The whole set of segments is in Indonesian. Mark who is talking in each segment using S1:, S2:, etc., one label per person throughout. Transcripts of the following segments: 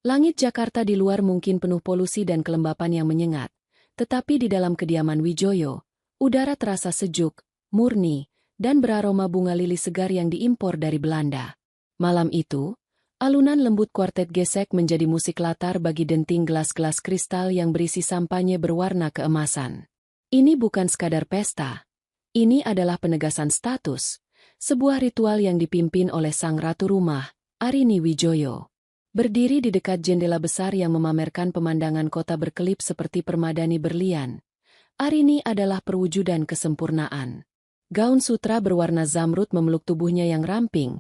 S1: Langit Jakarta di luar mungkin penuh polusi dan kelembapan yang menyengat, tetapi di dalam kediaman Wijoyo, udara terasa sejuk, murni, dan beraroma bunga lili segar yang diimpor dari Belanda. Malam itu, alunan lembut kuartet gesek menjadi musik latar bagi denting gelas-gelas kristal yang berisi sampanye berwarna keemasan. Ini bukan sekadar pesta. Ini adalah penegasan status, sebuah ritual yang dipimpin oleh sang ratu rumah, Arini Wijoyo. Berdiri di dekat jendela besar yang memamerkan pemandangan kota berkelip seperti permadani berlian, Arini adalah perwujudan kesempurnaan. Gaun sutra berwarna zamrud memeluk tubuhnya yang ramping,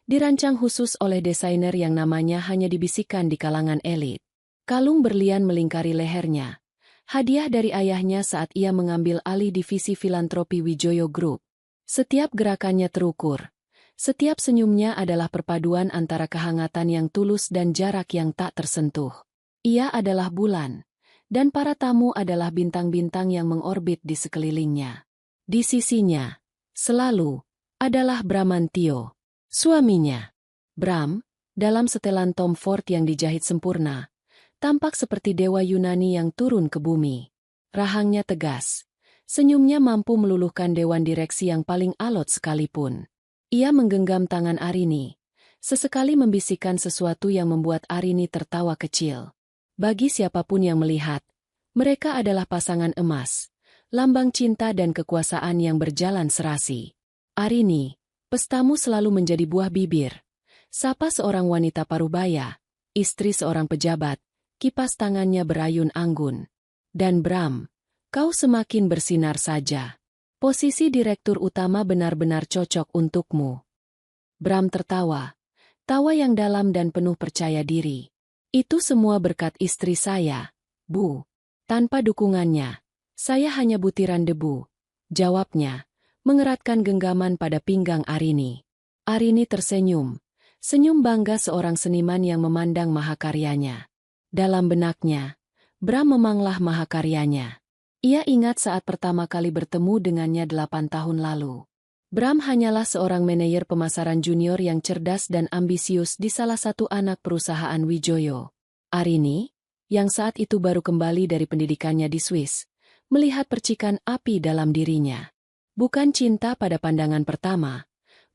S1: dirancang khusus oleh desainer yang namanya hanya dibisikkan di kalangan elit. Kalung berlian melingkari lehernya, hadiah dari ayahnya saat ia mengambil alih divisi filantropi Wijoyo Group. Setiap gerakannya terukur. Setiap senyumnya adalah perpaduan antara kehangatan yang tulus dan jarak yang tak tersentuh. Ia adalah bulan, dan para tamu adalah bintang-bintang yang mengorbit di sekelilingnya. Di sisinya, selalu, adalah Bramantio, suaminya. Bram, dalam setelan Tom Ford yang dijahit sempurna, tampak seperti dewa Yunani yang turun ke bumi. Rahangnya tegas, senyumnya mampu meluluhkan dewan direksi yang paling alot sekalipun. Ia menggenggam tangan Arini, sesekali membisikkan sesuatu yang membuat Arini tertawa kecil. Bagi siapapun yang melihat, mereka adalah pasangan emas, lambang cinta dan kekuasaan yang berjalan serasi. Arini, pestamu selalu menjadi buah bibir. Sapa seorang wanita parubaya, istri seorang pejabat, kipas tangannya berayun anggun. Dan Bram, kau semakin bersinar saja. Posisi direktur utama benar-benar cocok untukmu. Bram tertawa, tawa yang dalam dan penuh percaya diri. Itu semua berkat istri saya, Bu. Tanpa dukungannya, saya hanya butiran debu. Jawabnya, mengeratkan genggaman pada pinggang Arini. Arini tersenyum, senyum bangga seorang seniman yang memandang mahakaryanya. Dalam benaknya, Bram memanglah mahakaryanya. Ia ingat saat pertama kali bertemu dengannya 8 tahun lalu. Bram hanyalah seorang manajer pemasaran junior yang cerdas dan ambisius di salah satu anak perusahaan Wijoyo. Arini, yang saat itu baru kembali dari pendidikannya di Swiss, melihat percikan api dalam dirinya. Bukan cinta pada pandangan pertama,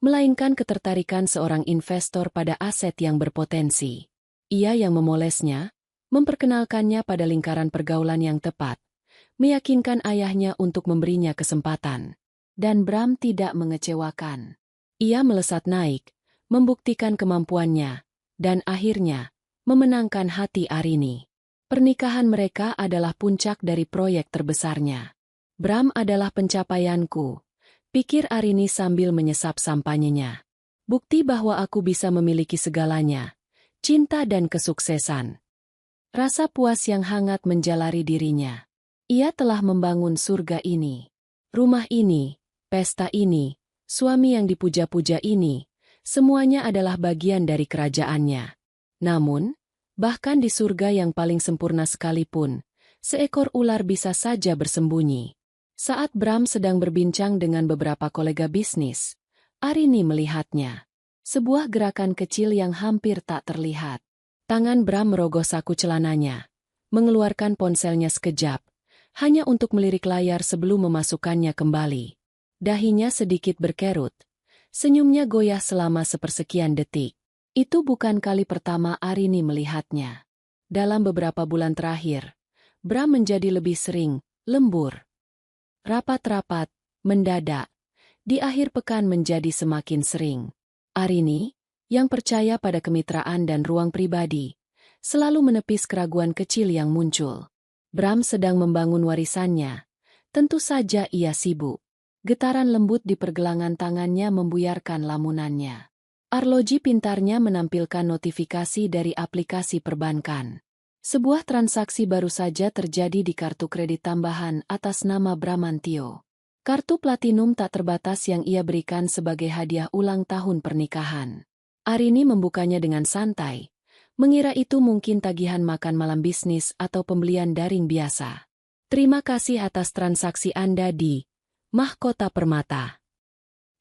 S1: melainkan ketertarikan seorang investor pada aset yang berpotensi. Ia yang memolesnya, memperkenalkannya pada lingkaran pergaulan yang tepat, meyakinkan ayahnya untuk memberinya kesempatan. Dan Bram tidak mengecewakan. Ia melesat naik, membuktikan kemampuannya, dan akhirnya, memenangkan hati Arini. Pernikahan mereka adalah puncak dari proyek terbesarnya. Bram adalah pencapaianku, pikir Arini sambil menyesap sampanyenya. Bukti bahwa aku bisa memiliki segalanya, cinta dan kesuksesan. Rasa puas yang hangat menjalari dirinya. Ia telah membangun surga ini, rumah ini, pesta ini, suami yang dipuja-puja ini, semuanya adalah bagian dari kerajaannya. Namun, bahkan di surga yang paling sempurna sekalipun, seekor ular bisa saja bersembunyi. Saat Bram sedang berbincang dengan beberapa kolega bisnis, Arini melihatnya. Sebuah gerakan kecil yang hampir tak terlihat. Tangan Bram merogoh saku celananya, mengeluarkan ponselnya sekejap, hanya untuk melirik layar sebelum memasukkannya kembali. Dahinya sedikit berkerut. Senyumnya goyah selama sepersekian detik. Itu bukan kali pertama Arini melihatnya. Dalam beberapa bulan terakhir, Bram menjadi lebih sering, lembur. Rapat-rapat, mendadak. Di akhir pekan menjadi semakin sering. Arini, yang percaya pada kemitraan dan ruang pribadi, selalu menepis keraguan kecil yang muncul. Bram sedang membangun warisannya. Tentu saja ia sibuk. Getaran lembut di pergelangan tangannya membuyarkan lamunannya. Arloji pintarnya menampilkan notifikasi dari aplikasi perbankan. Sebuah transaksi baru saja terjadi di kartu kredit tambahan atas nama Bramantio. Kartu platinum tak terbatas yang ia berikan sebagai hadiah ulang tahun pernikahan. Arini membukanya dengan santai. Mengira itu mungkin tagihan makan malam bisnis atau pembelian daring biasa. Terima kasih atas transaksi Anda di Mahkota Permata.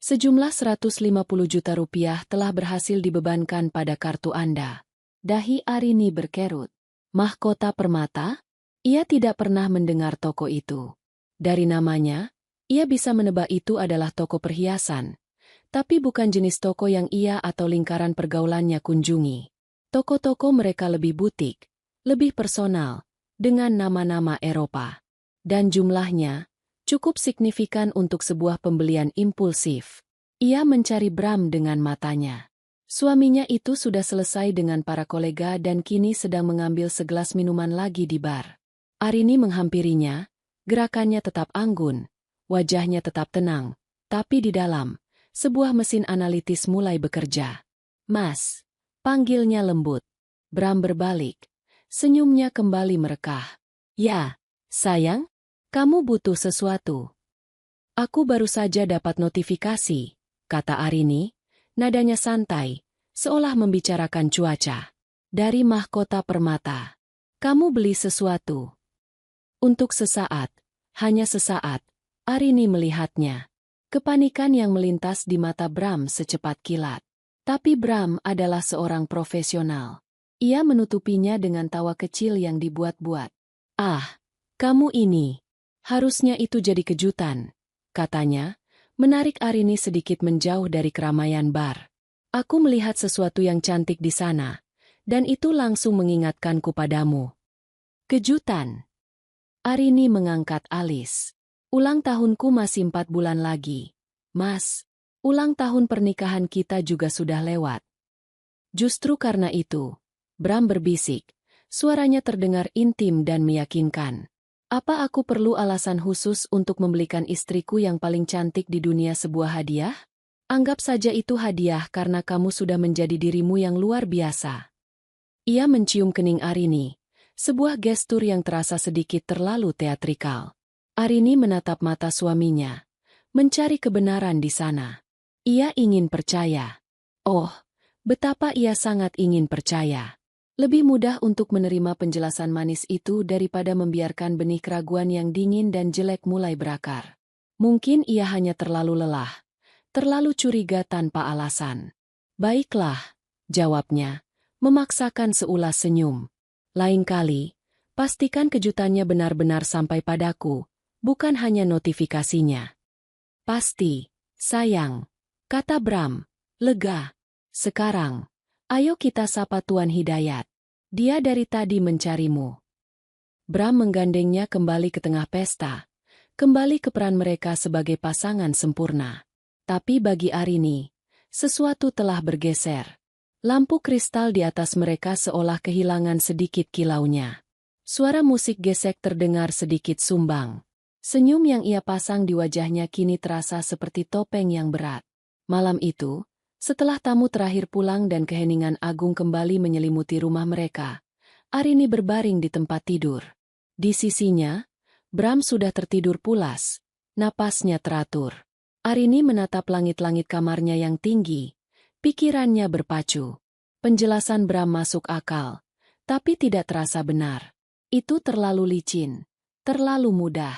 S1: Sejumlah 150 juta rupiah telah berhasil dibebankan pada kartu Anda. Dahi Arini berkerut. Mahkota permata? Ia tidak pernah mendengar toko itu. Dari namanya, ia bisa menebak itu adalah toko perhiasan. Tapi bukan jenis toko yang ia atau lingkaran pergaulannya kunjungi. Toko-toko mereka lebih butik, lebih personal, dengan nama-nama Eropa. Dan jumlahnya cukup signifikan untuk sebuah pembelian impulsif. Ia mencari Bram dengan matanya. Suaminya itu sudah selesai dengan para kolega dan kini sedang mengambil segelas minuman lagi di bar. Arini menghampirinya, gerakannya tetap anggun, wajahnya tetap tenang, tapi di dalam, sebuah mesin analitis mulai bekerja. "Mas," panggilnya lembut. Bram berbalik, senyumnya kembali merekah. "Ya, sayang, kamu butuh sesuatu." "Aku baru saja dapat notifikasi," kata Arini. Nadanya santai, seolah membicarakan cuaca. "Dari Mahkota Permata. Kamu beli sesuatu." Untuk sesaat, hanya sesaat, Arini melihatnya. Kepanikan yang melintas di mata Bram secepat kilat. Tapi Bram adalah seorang profesional. Ia menutupinya dengan tawa kecil yang dibuat-buat. "Ah, kamu ini. Harusnya itu jadi kejutan," katanya, menarik Arini sedikit menjauh dari keramaian bar. "Aku melihat sesuatu yang cantik di sana, dan itu langsung mengingatkanku padamu." "Kejutan?" Arini mengangkat alis. "Ulang tahunku masih 4 bulan lagi. Mas, ulang tahun pernikahan kita juga sudah lewat." "Justru karena itu," Bram berbisik, suaranya terdengar intim dan meyakinkan. "Apa aku perlu alasan khusus untuk membelikan istriku yang paling cantik di dunia sebuah hadiah? Anggap saja itu hadiah karena kamu sudah menjadi dirimu yang luar biasa." Ia mencium kening Arini, sebuah gestur yang terasa sedikit terlalu teatrikal. Arini menatap mata suaminya, mencari kebenaran di sana. Ia ingin percaya. Oh, betapa ia sangat ingin percaya. Lebih mudah untuk menerima penjelasan manis itu daripada membiarkan benih keraguan yang dingin dan jelek mulai berakar. Mungkin ia hanya terlalu lelah, terlalu curiga tanpa alasan. "Baiklah," jawabnya, memaksakan seulas senyum. "Lain kali, pastikan kejutannya benar-benar sampai padaku, bukan hanya notifikasinya." "Pasti, sayang," kata Bram, lega. "Sekarang, ayo kita sapa Tuan Hidayat. Dia dari tadi mencarimu." Bram menggandengnya kembali ke tengah pesta, kembali ke peran mereka sebagai pasangan sempurna. Tapi bagi Arini, sesuatu telah bergeser. Lampu kristal di atas mereka seolah kehilangan sedikit kilaunya. Suara musik gesek terdengar sedikit sumbang. Senyum yang ia pasang di wajahnya kini terasa seperti topeng yang berat. Malam itu, setelah tamu terakhir pulang dan keheningan agung kembali menyelimuti rumah mereka, Arini berbaring di tempat tidur. Di sisinya, Bram sudah tertidur pulas, napasnya teratur. Arini menatap langit-langit kamarnya yang tinggi, pikirannya berpacu. Penjelasan Bram masuk akal, tapi tidak terasa benar. Itu terlalu licin, terlalu mudah.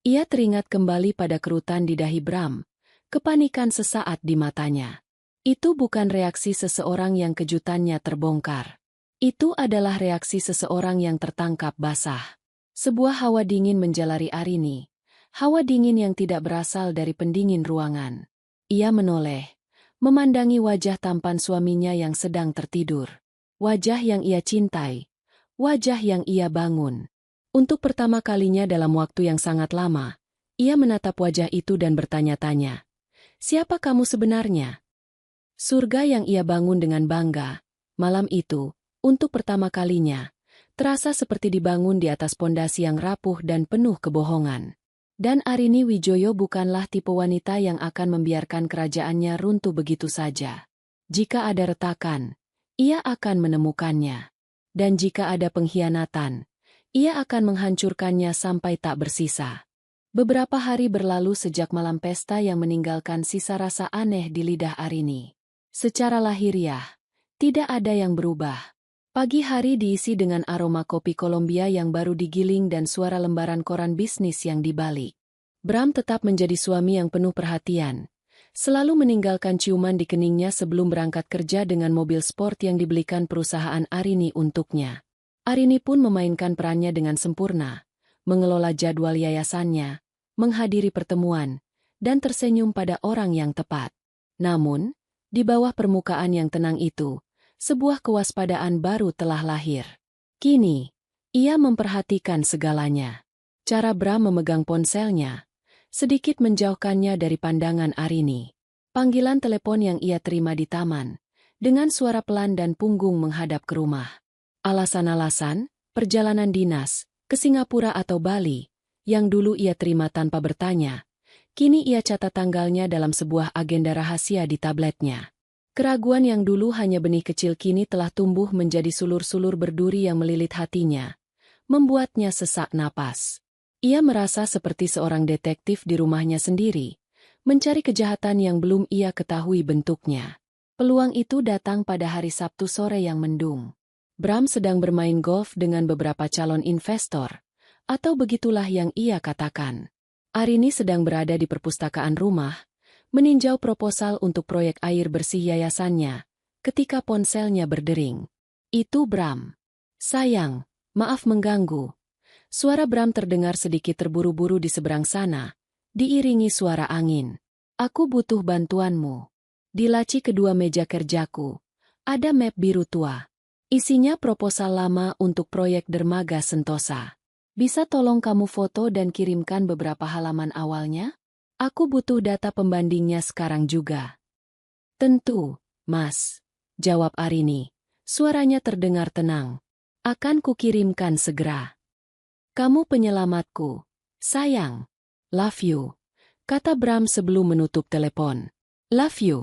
S1: Ia teringat kembali pada kerutan di dahi Bram, kepanikan sesaat di matanya. Itu bukan reaksi seseorang yang kejutannya terbongkar. Itu adalah reaksi seseorang yang tertangkap basah. Sebuah hawa dingin menjalari Arini. Hawa dingin yang tidak berasal dari pendingin ruangan. Ia menoleh, memandangi wajah tampan suaminya yang sedang tertidur. Wajah yang ia cintai. Wajah yang ia bangun. Untuk pertama kalinya dalam waktu yang sangat lama, ia menatap wajah itu dan bertanya-tanya, "Siapa kamu sebenarnya?" Surga yang ia bangun dengan bangga, malam itu, untuk pertama kalinya, terasa seperti dibangun di atas pondasi yang rapuh dan penuh kebohongan. Dan Arini Wijoyo bukanlah tipe wanita yang akan membiarkan kerajaannya runtuh begitu saja. Jika ada retakan, ia akan menemukannya. Dan jika ada pengkhianatan, ia akan menghancurkannya sampai tak bersisa. Beberapa hari berlalu sejak malam pesta yang meninggalkan sisa rasa aneh di lidah Arini. Secara lahiriah, tidak ada yang berubah. Pagi hari diisi dengan aroma kopi Kolombia yang baru digiling dan suara lembaran koran bisnis yang dibalik. Bram tetap menjadi suami yang penuh perhatian, Selalu meninggalkan ciuman di keningnya sebelum berangkat kerja dengan mobil sport yang dibelikan perusahaan Arini untuknya. Arini pun memainkan perannya dengan sempurna, mengelola jadwal yayasannya, menghadiri pertemuan, dan tersenyum pada orang yang tepat. Namun, di bawah permukaan yang tenang itu, sebuah kewaspadaan baru telah lahir. Kini, ia memperhatikan segalanya. Cara Bram memegang ponselnya, sedikit menjauhkannya dari pandangan Arini. Panggilan telepon yang ia terima di taman, dengan suara pelan dan punggung menghadap ke rumah. Alasan-alasan, perjalanan dinas, ke Singapura atau Bali, yang dulu ia terima tanpa bertanya, kini ia catat tanggalnya dalam sebuah agenda rahasia di tabletnya. Keraguan yang dulu hanya benih kecil kini telah tumbuh menjadi sulur-sulur berduri yang melilit hatinya, membuatnya sesak napas. Ia merasa seperti seorang detektif di rumahnya sendiri, mencari kejahatan yang belum ia ketahui bentuknya. Peluang itu datang pada hari Sabtu sore yang mendung. Bram sedang bermain golf dengan beberapa calon investor, atau begitulah yang ia katakan. Arini sedang berada di perpustakaan rumah, meninjau proposal untuk proyek air bersih yayasannya, ketika ponselnya berdering. Itu Bram. Sayang, maaf mengganggu. Suara Bram terdengar sedikit terburu-buru di seberang sana, diiringi suara angin. Aku butuh bantuanmu. Di laci kedua meja kerjaku, ada map biru tua. Isinya proposal lama untuk proyek dermaga Sentosa. Bisa tolong kamu foto dan kirimkan beberapa halaman awalnya? Aku butuh data pembandingnya sekarang juga. Tentu, Mas. Jawab Arini. Suaranya terdengar tenang. Akan kukirimkan segera. Kamu penyelamatku. Sayang. Love you. Kata Bram sebelum menutup telepon. Love you.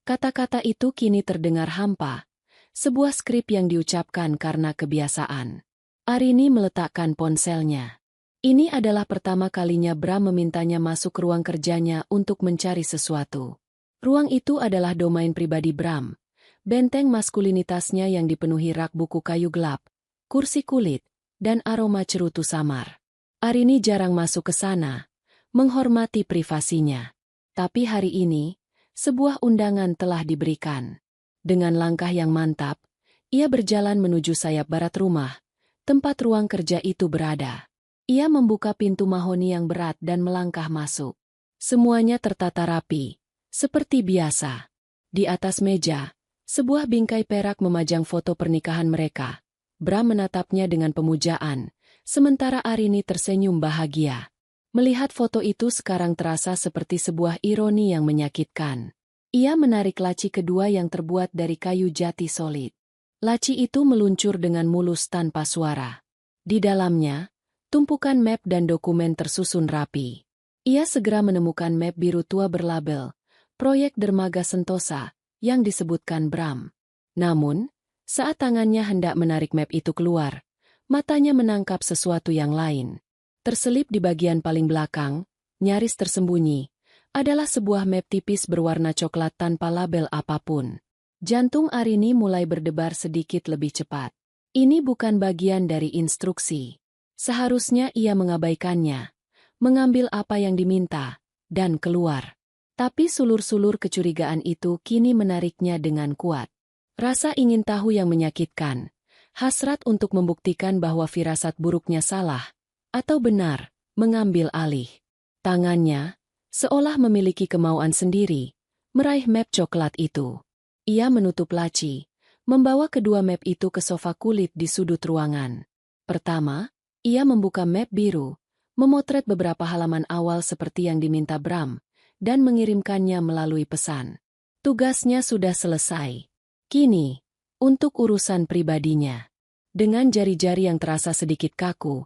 S1: Kata-kata itu kini terdengar hampa. Sebuah skrip yang diucapkan karena kebiasaan. Arini meletakkan ponselnya. Ini adalah pertama kalinya Bram memintanya masuk ke ruang kerjanya untuk mencari sesuatu. Ruang itu adalah domain pribadi Bram. Benteng maskulinitasnya yang dipenuhi rak buku kayu gelap, kursi kulit, dan aroma cerutu samar. Arini jarang masuk ke sana, menghormati privasinya. Tapi hari ini, sebuah undangan telah diberikan. Dengan langkah yang mantap, ia berjalan menuju sayap barat rumah, tempat ruang kerja itu berada. Ia membuka pintu mahoni yang berat dan melangkah masuk. Semuanya tertata rapi, seperti biasa. Di atas meja, sebuah bingkai perak memajang foto pernikahan mereka. Bram menatapnya dengan pemujaan, sementara Arini tersenyum bahagia. Melihat foto itu sekarang terasa seperti sebuah ironi yang menyakitkan. Ia menarik laci kedua yang terbuat dari kayu jati solid. Laci itu meluncur dengan mulus tanpa suara. Di dalamnya, tumpukan map dan dokumen tersusun rapi. Ia segera menemukan map biru tua berlabel Proyek Dermaga Sentosa yang disebutkan Bram. Namun, saat tangannya hendak menarik map itu keluar, matanya menangkap sesuatu yang lain. Terselip di bagian paling belakang, nyaris tersembunyi, adalah sebuah map tipis berwarna coklat tanpa label apapun. Jantung Arini mulai berdebar sedikit lebih cepat. Ini bukan bagian dari instruksi. Seharusnya ia mengabaikannya, mengambil apa yang diminta, dan keluar. Tapi sulur-sulur kecurigaan itu kini menariknya dengan kuat. Rasa ingin tahu yang menyakitkan, hasrat untuk membuktikan bahwa firasat buruknya salah, atau benar, mengambil alih. Tangannya, seolah memiliki kemauan sendiri, meraih map coklat itu. Ia menutup laci, membawa kedua map itu ke sofa kulit di sudut ruangan. Pertama, ia membuka map biru, memotret beberapa halaman awal seperti yang diminta Bram, dan mengirimkannya melalui pesan. Tugasnya sudah selesai. Kini, untuk urusan pribadinya. Dengan jari-jari yang terasa sedikit kaku,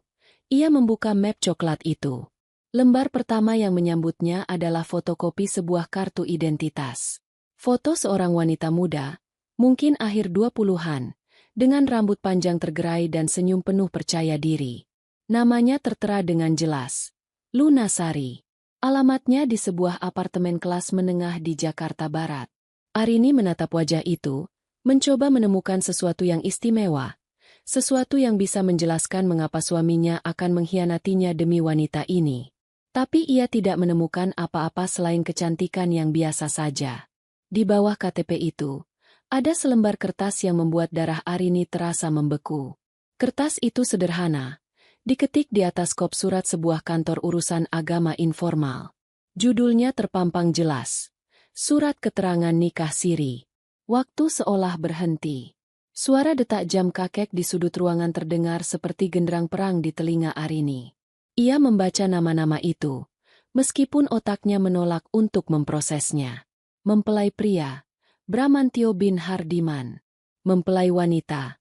S1: ia membuka map coklat itu. Lembar pertama yang menyambutnya adalah fotokopi sebuah kartu identitas. Foto seorang wanita muda, mungkin akhir 20-an, dengan rambut panjang tergerai dan senyum penuh percaya diri. Namanya tertera dengan jelas. Luna Sari. Alamatnya di sebuah apartemen kelas menengah di Jakarta Barat. Arini menatap wajah itu, mencoba menemukan sesuatu yang istimewa, sesuatu yang bisa menjelaskan mengapa suaminya akan mengkhianatinya demi wanita ini. Tapi ia tidak menemukan apa-apa selain kecantikan yang biasa saja. Di bawah KTP itu, ada selembar kertas yang membuat darah Arini terasa membeku. Kertas itu sederhana, diketik di atas kop surat sebuah kantor urusan agama informal. Judulnya terpampang jelas, Surat Keterangan Nikah Siri. Waktu seolah berhenti. Suara detak jam kakek di sudut ruangan terdengar seperti genderang perang di telinga Arini. Ia membaca nama-nama itu, meskipun otaknya menolak untuk memprosesnya. Mempelai pria, Bramantio bin Hardiman. Mempelai wanita,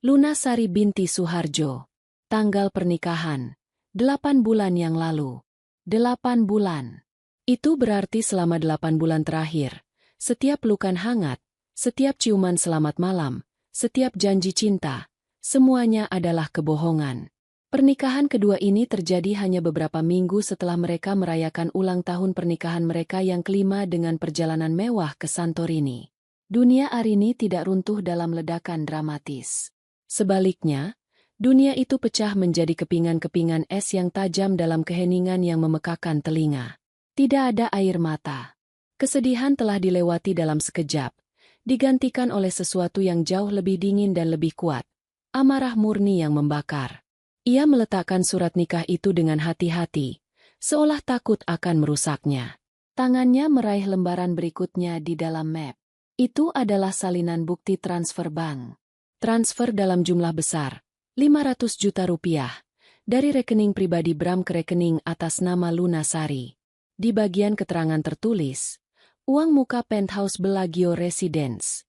S1: Luna Sari binti Suharjo. Tanggal pernikahan, 8 bulan yang lalu. 8 bulan. Itu berarti selama 8 bulan terakhir, setiap pelukan hangat, setiap ciuman selamat malam, setiap janji cinta, semuanya adalah kebohongan. Pernikahan kedua ini terjadi hanya beberapa minggu setelah mereka merayakan ulang tahun pernikahan mereka yang kelima dengan perjalanan mewah ke Santorini. Dunia Arini tidak runtuh dalam ledakan dramatis. Sebaliknya, dunia itu pecah menjadi kepingan-kepingan es yang tajam dalam keheningan yang memekakan telinga. Tidak ada air mata. Kesedihan telah dilewati dalam sekejap, digantikan oleh sesuatu yang jauh lebih dingin dan lebih kuat, amarah murni yang membakar. Ia meletakkan surat nikah itu dengan hati-hati, seolah takut akan merusaknya. Tangannya meraih lembaran berikutnya di dalam map. Itu adalah salinan bukti transfer bank. Transfer dalam jumlah besar, 500 juta rupiah, dari rekening pribadi Bram ke rekening atas nama Luna Sari. Di bagian keterangan tertulis, uang muka penthouse Bellagio Residence.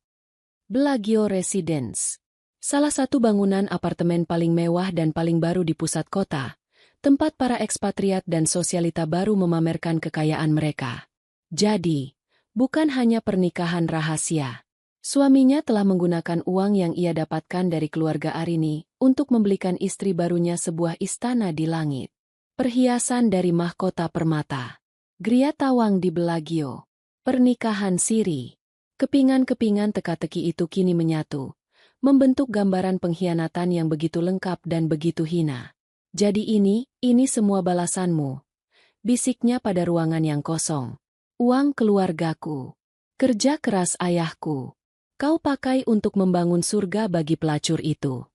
S1: Bellagio Residence. Salah satu bangunan apartemen paling mewah dan paling baru di pusat kota, tempat para ekspatriat dan sosialita baru memamerkan kekayaan mereka. Jadi, bukan hanya pernikahan rahasia. Suaminya telah menggunakan uang yang ia dapatkan dari keluarga Arini untuk membelikan istri barunya sebuah istana di langit. Perhiasan dari mahkota permata. Gria Tawang di Bellagio. Pernikahan siri. Kepingan-kepingan teka-teki itu kini menyatu, membentuk gambaran pengkhianatan yang begitu lengkap dan begitu hina. Jadi ini semua balasanmu. Bisiknya pada ruangan yang kosong. Uang keluargaku. Kerja keras ayahku. Kau pakai untuk membangun surga bagi pelacur itu.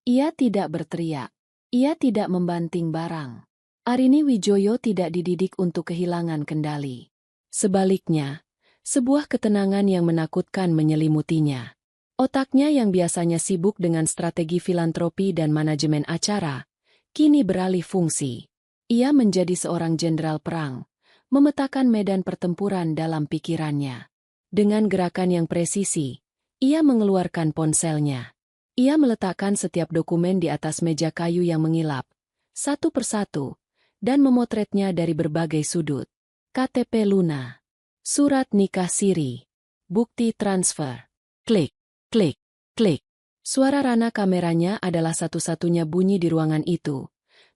S1: Ia tidak berteriak. Ia tidak membanting barang. Arini Wijoyo tidak dididik untuk kehilangan kendali. Sebaliknya, sebuah ketenangan yang menakutkan menyelimutinya. Otaknya yang biasanya sibuk dengan strategi filantropi dan manajemen acara, kini beralih fungsi. Ia menjadi seorang jenderal perang, memetakan medan pertempuran dalam pikirannya. Dengan gerakan yang presisi, ia mengeluarkan ponselnya. Ia meletakkan setiap dokumen di atas meja kayu yang mengilap, satu persatu, dan memotretnya dari berbagai sudut. KTP Luna. Surat nikah siri. Bukti transfer. Klik. Klik, klik. Suara rana kameranya adalah satu-satunya bunyi di ruangan itu.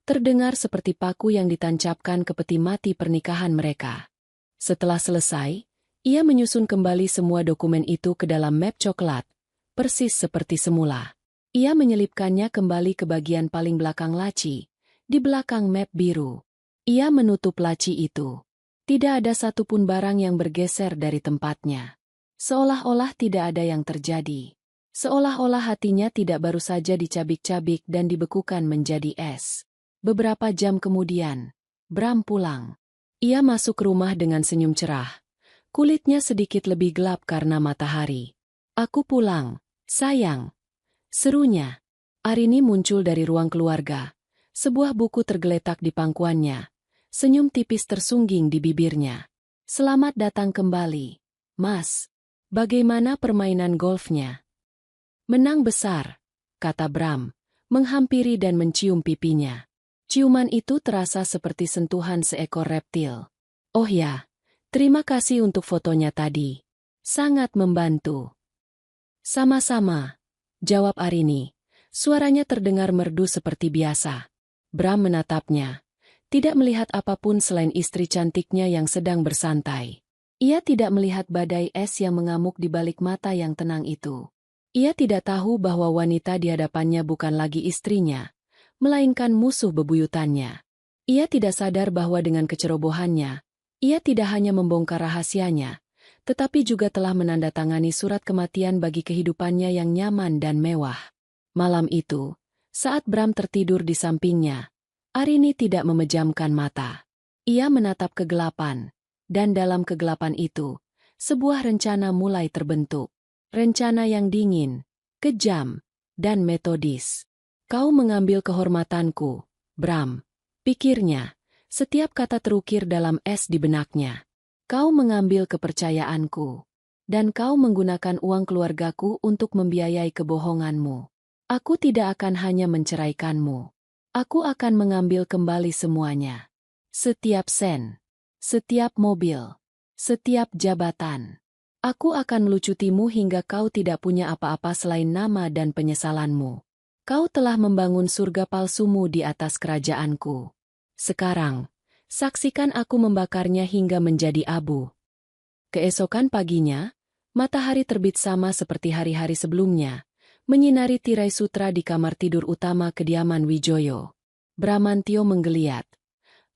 S1: Terdengar seperti paku yang ditancapkan ke peti mati pernikahan mereka. Setelah selesai, ia menyusun kembali semua dokumen itu ke dalam map coklat, persis seperti semula. Ia menyelipkannya kembali ke bagian paling belakang laci, di belakang map biru. Ia menutup laci itu. Tidak ada satupun barang yang bergeser dari tempatnya. Seolah-olah tidak ada yang terjadi. Seolah-olah hatinya tidak baru saja dicabik-cabik dan dibekukan menjadi es. Beberapa jam kemudian, Bram pulang. Ia masuk rumah dengan senyum cerah. Kulitnya sedikit lebih gelap karena matahari. Aku pulang, sayang. Serunya. Arini muncul dari ruang keluarga. Sebuah buku tergeletak di pangkuannya. Senyum tipis tersungging di bibirnya. Selamat datang kembali, Mas. Bagaimana permainan golfnya? Menang besar, kata Bram, menghampiri dan mencium pipinya. Ciuman itu terasa seperti sentuhan seekor reptil. Oh ya, terima kasih untuk fotonya tadi. Sangat membantu. Sama-sama, jawab Arini. Suaranya terdengar merdu seperti biasa. Bram menatapnya, tidak melihat apapun selain istri cantiknya yang sedang bersantai. Ia tidak melihat badai es yang mengamuk di balik mata yang tenang itu. Ia tidak tahu bahwa wanita di hadapannya bukan lagi istrinya, melainkan musuh bebuyutannya. Ia tidak sadar bahwa dengan kecerobohannya, ia tidak hanya membongkar rahasianya, tetapi juga telah menandatangani surat kematian bagi kehidupannya yang nyaman dan mewah. Malam itu, saat Bram tertidur di sampingnya, Arini tidak memejamkan mata. Ia menatap kegelapan, dan dalam kegelapan itu, sebuah rencana mulai terbentuk. Rencana yang dingin, kejam, dan metodis. Kau mengambil kehormatanku, Bram. Pikirnya, setiap kata terukir dalam es di benaknya. Kau mengambil kepercayaanku. Dan kau menggunakan uang keluargaku untuk membiayai kebohonganmu. Aku tidak akan hanya menceraikanmu. Aku akan mengambil kembali semuanya. Setiap sen. Setiap mobil. Setiap jabatan. Aku akan melucutimu hingga kau tidak punya apa-apa selain nama dan penyesalanmu. Kau telah membangun surga palsumu di atas kerajaanku. Sekarang, saksikan aku membakarnya hingga menjadi abu. Keesokan paginya, matahari terbit sama seperti hari-hari sebelumnya, menyinari tirai sutra di kamar tidur utama kediaman Wijoyo. Bramantio menggeliat,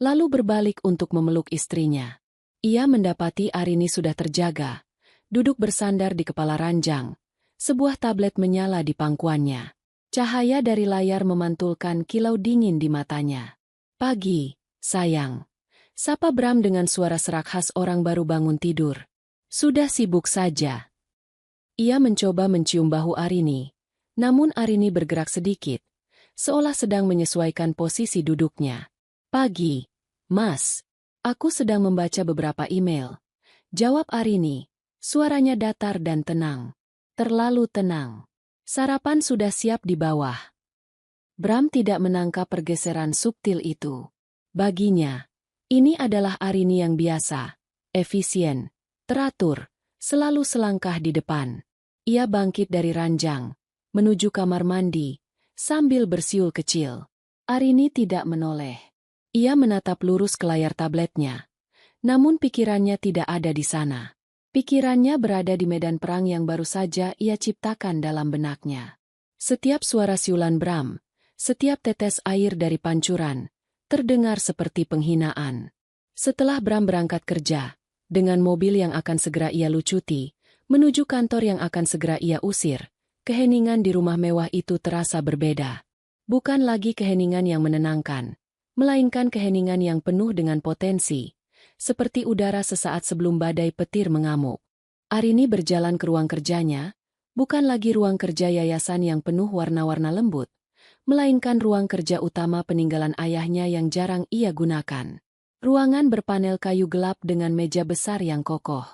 S1: lalu berbalik untuk memeluk istrinya. Ia mendapati Arini sudah terjaga, duduk bersandar di kepala ranjang. Sebuah tablet menyala di pangkuannya. Cahaya dari layar memantulkan kilau dingin di matanya. Pagi, sayang. Sapa Bram dengan suara serak khas orang baru bangun tidur. Sudah sibuk saja. Ia mencoba mencium bahu Arini, namun Arini bergerak sedikit, seolah sedang menyesuaikan posisi duduknya. Pagi, Mas. Aku sedang membaca beberapa email. Jawab Arini, suaranya datar dan tenang. Terlalu tenang. Sarapan sudah siap di bawah. Bram tidak menangkap pergeseran subtil itu. Baginya, ini adalah Arini yang biasa, efisien, teratur, selalu selangkah di depan. Ia bangkit dari ranjang, menuju kamar mandi, sambil bersiul kecil. Arini tidak menoleh. Ia menatap lurus ke layar tabletnya. Namun pikirannya tidak ada di sana. Pikirannya berada di medan perang yang baru saja ia ciptakan dalam benaknya. Setiap suara siulan Bram, setiap tetes air dari pancuran, terdengar seperti penghinaan. Setelah Bram berangkat kerja, dengan mobil yang akan segera ia lucuti, menuju kantor yang akan segera ia usir, keheningan di rumah mewah itu terasa berbeda. Bukan lagi keheningan yang menenangkan, melainkan keheningan yang penuh dengan potensi, seperti udara sesaat sebelum badai petir mengamuk. Arini berjalan ke ruang kerjanya, bukan lagi ruang kerja yayasan yang penuh warna-warna lembut, melainkan ruang kerja utama peninggalan ayahnya yang jarang ia gunakan. Ruangan berpanel kayu gelap dengan meja besar yang kokoh.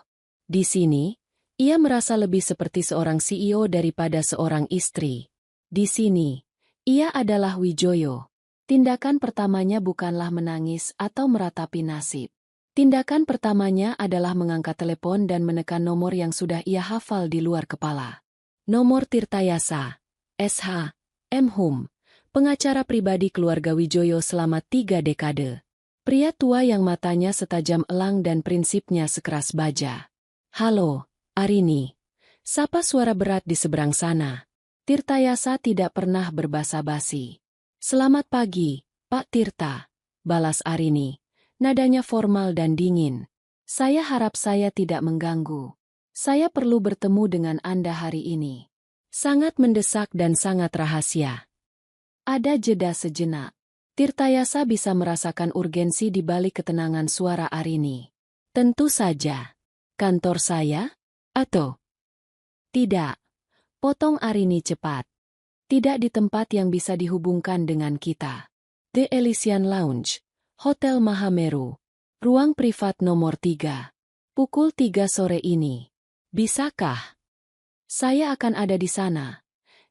S1: Di sini, ia merasa lebih seperti seorang CEO daripada seorang istri. Di sini, ia adalah Wijoyo. Tindakan pertamanya bukanlah menangis atau meratapi nasib. Tindakan pertamanya adalah mengangkat telepon dan menekan nomor yang sudah ia hafal di luar kepala. Nomor Tirtayasa, SH, M. Hum, pengacara pribadi keluarga Wijoyo selama 3 dekade. Pria tua yang matanya setajam elang dan prinsipnya sekeras baja. Halo, Arini. Sapa suara berat di seberang sana. Tirtayasa tidak pernah berbasa-basi. Selamat pagi, Pak Tirta, balas Arini. Nadanya formal dan dingin. Saya harap saya tidak mengganggu. Saya perlu bertemu dengan Anda hari ini. Sangat mendesak dan sangat rahasia. Ada jeda sejenak. Tirtayasa bisa merasakan urgensi di balik ketenangan suara Arini. Tentu saja. Kantor saya? Atau? Tidak. Potong Arini cepat. Tidak di tempat yang bisa dihubungkan dengan kita. The Elysian Lounge, Hotel Mahameru. Ruang privat nomor 3. Pukul 3 sore ini. Bisakah? Saya akan ada di sana.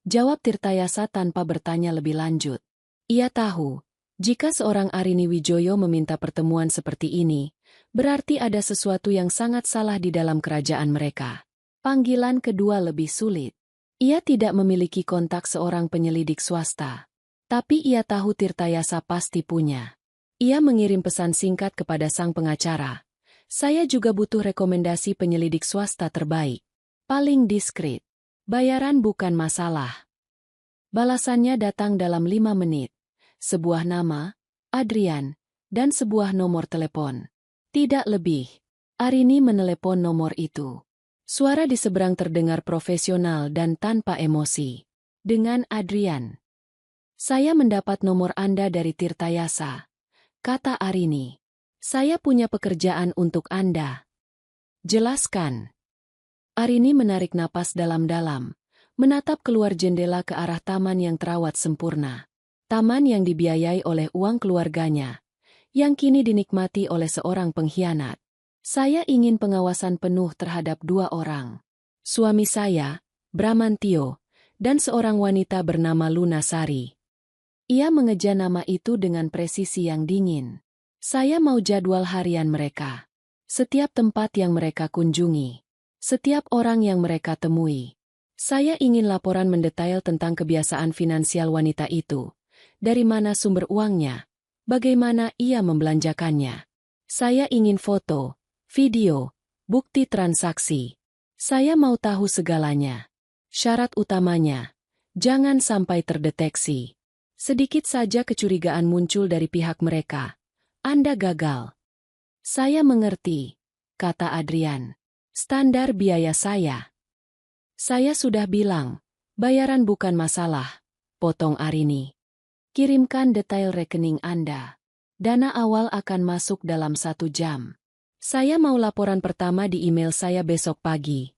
S1: Jawab Tirtayasa tanpa bertanya lebih lanjut. Ia tahu, jika seorang Arini Wijoyo meminta pertemuan seperti ini, berarti ada sesuatu yang sangat salah di dalam kerajaan mereka. Panggilan kedua lebih sulit. Ia tidak memiliki kontak seorang penyelidik swasta. Tapi ia tahu Tirtayasa pasti punya. Ia mengirim pesan singkat kepada sang pengacara. Saya juga butuh rekomendasi penyelidik swasta terbaik. Paling diskret. Bayaran bukan masalah. Balasannya datang dalam 5 menit. Sebuah nama, Adrian, dan sebuah nomor telepon. Tidak lebih. Arini menelepon nomor itu. Suara di seberang terdengar profesional dan tanpa emosi. Dengan Adrian. Saya mendapat nomor Anda dari Tirtayasa, kata Arini. Saya punya pekerjaan untuk Anda. Jelaskan. Arini menarik napas dalam-dalam, menatap keluar jendela ke arah taman yang terawat sempurna. Taman yang dibiayai oleh uang keluarganya, yang kini dinikmati oleh seorang pengkhianat. Saya ingin pengawasan penuh terhadap dua orang. Suami saya, Bramantio, dan seorang wanita bernama Luna Sari. Ia mengeja nama itu dengan presisi yang dingin. Saya mau jadwal harian mereka. Setiap tempat yang mereka kunjungi. Setiap orang yang mereka temui. Saya ingin laporan mendetail tentang kebiasaan finansial wanita itu. Dari mana sumber uangnya? Bagaimana ia membelanjakannya? Saya ingin foto, video, bukti transaksi. Saya mau tahu segalanya. Syarat utamanya, jangan sampai terdeteksi. Sedikit saja kecurigaan muncul dari pihak mereka. Anda gagal. Saya mengerti, kata Adrian. Standar biaya saya. Saya sudah bilang, bayaran bukan masalah, potong Arini. Kirimkan detail rekening Anda. Dana awal akan masuk dalam 1 jam. Saya mau laporan pertama di email saya besok pagi.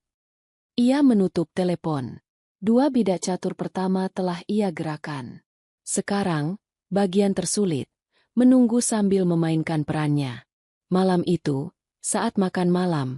S1: Ia menutup telepon. 2 bidak catur pertama telah ia gerakan. Sekarang, bagian tersulit. Menunggu sambil memainkan perannya. Malam itu, saat makan malam,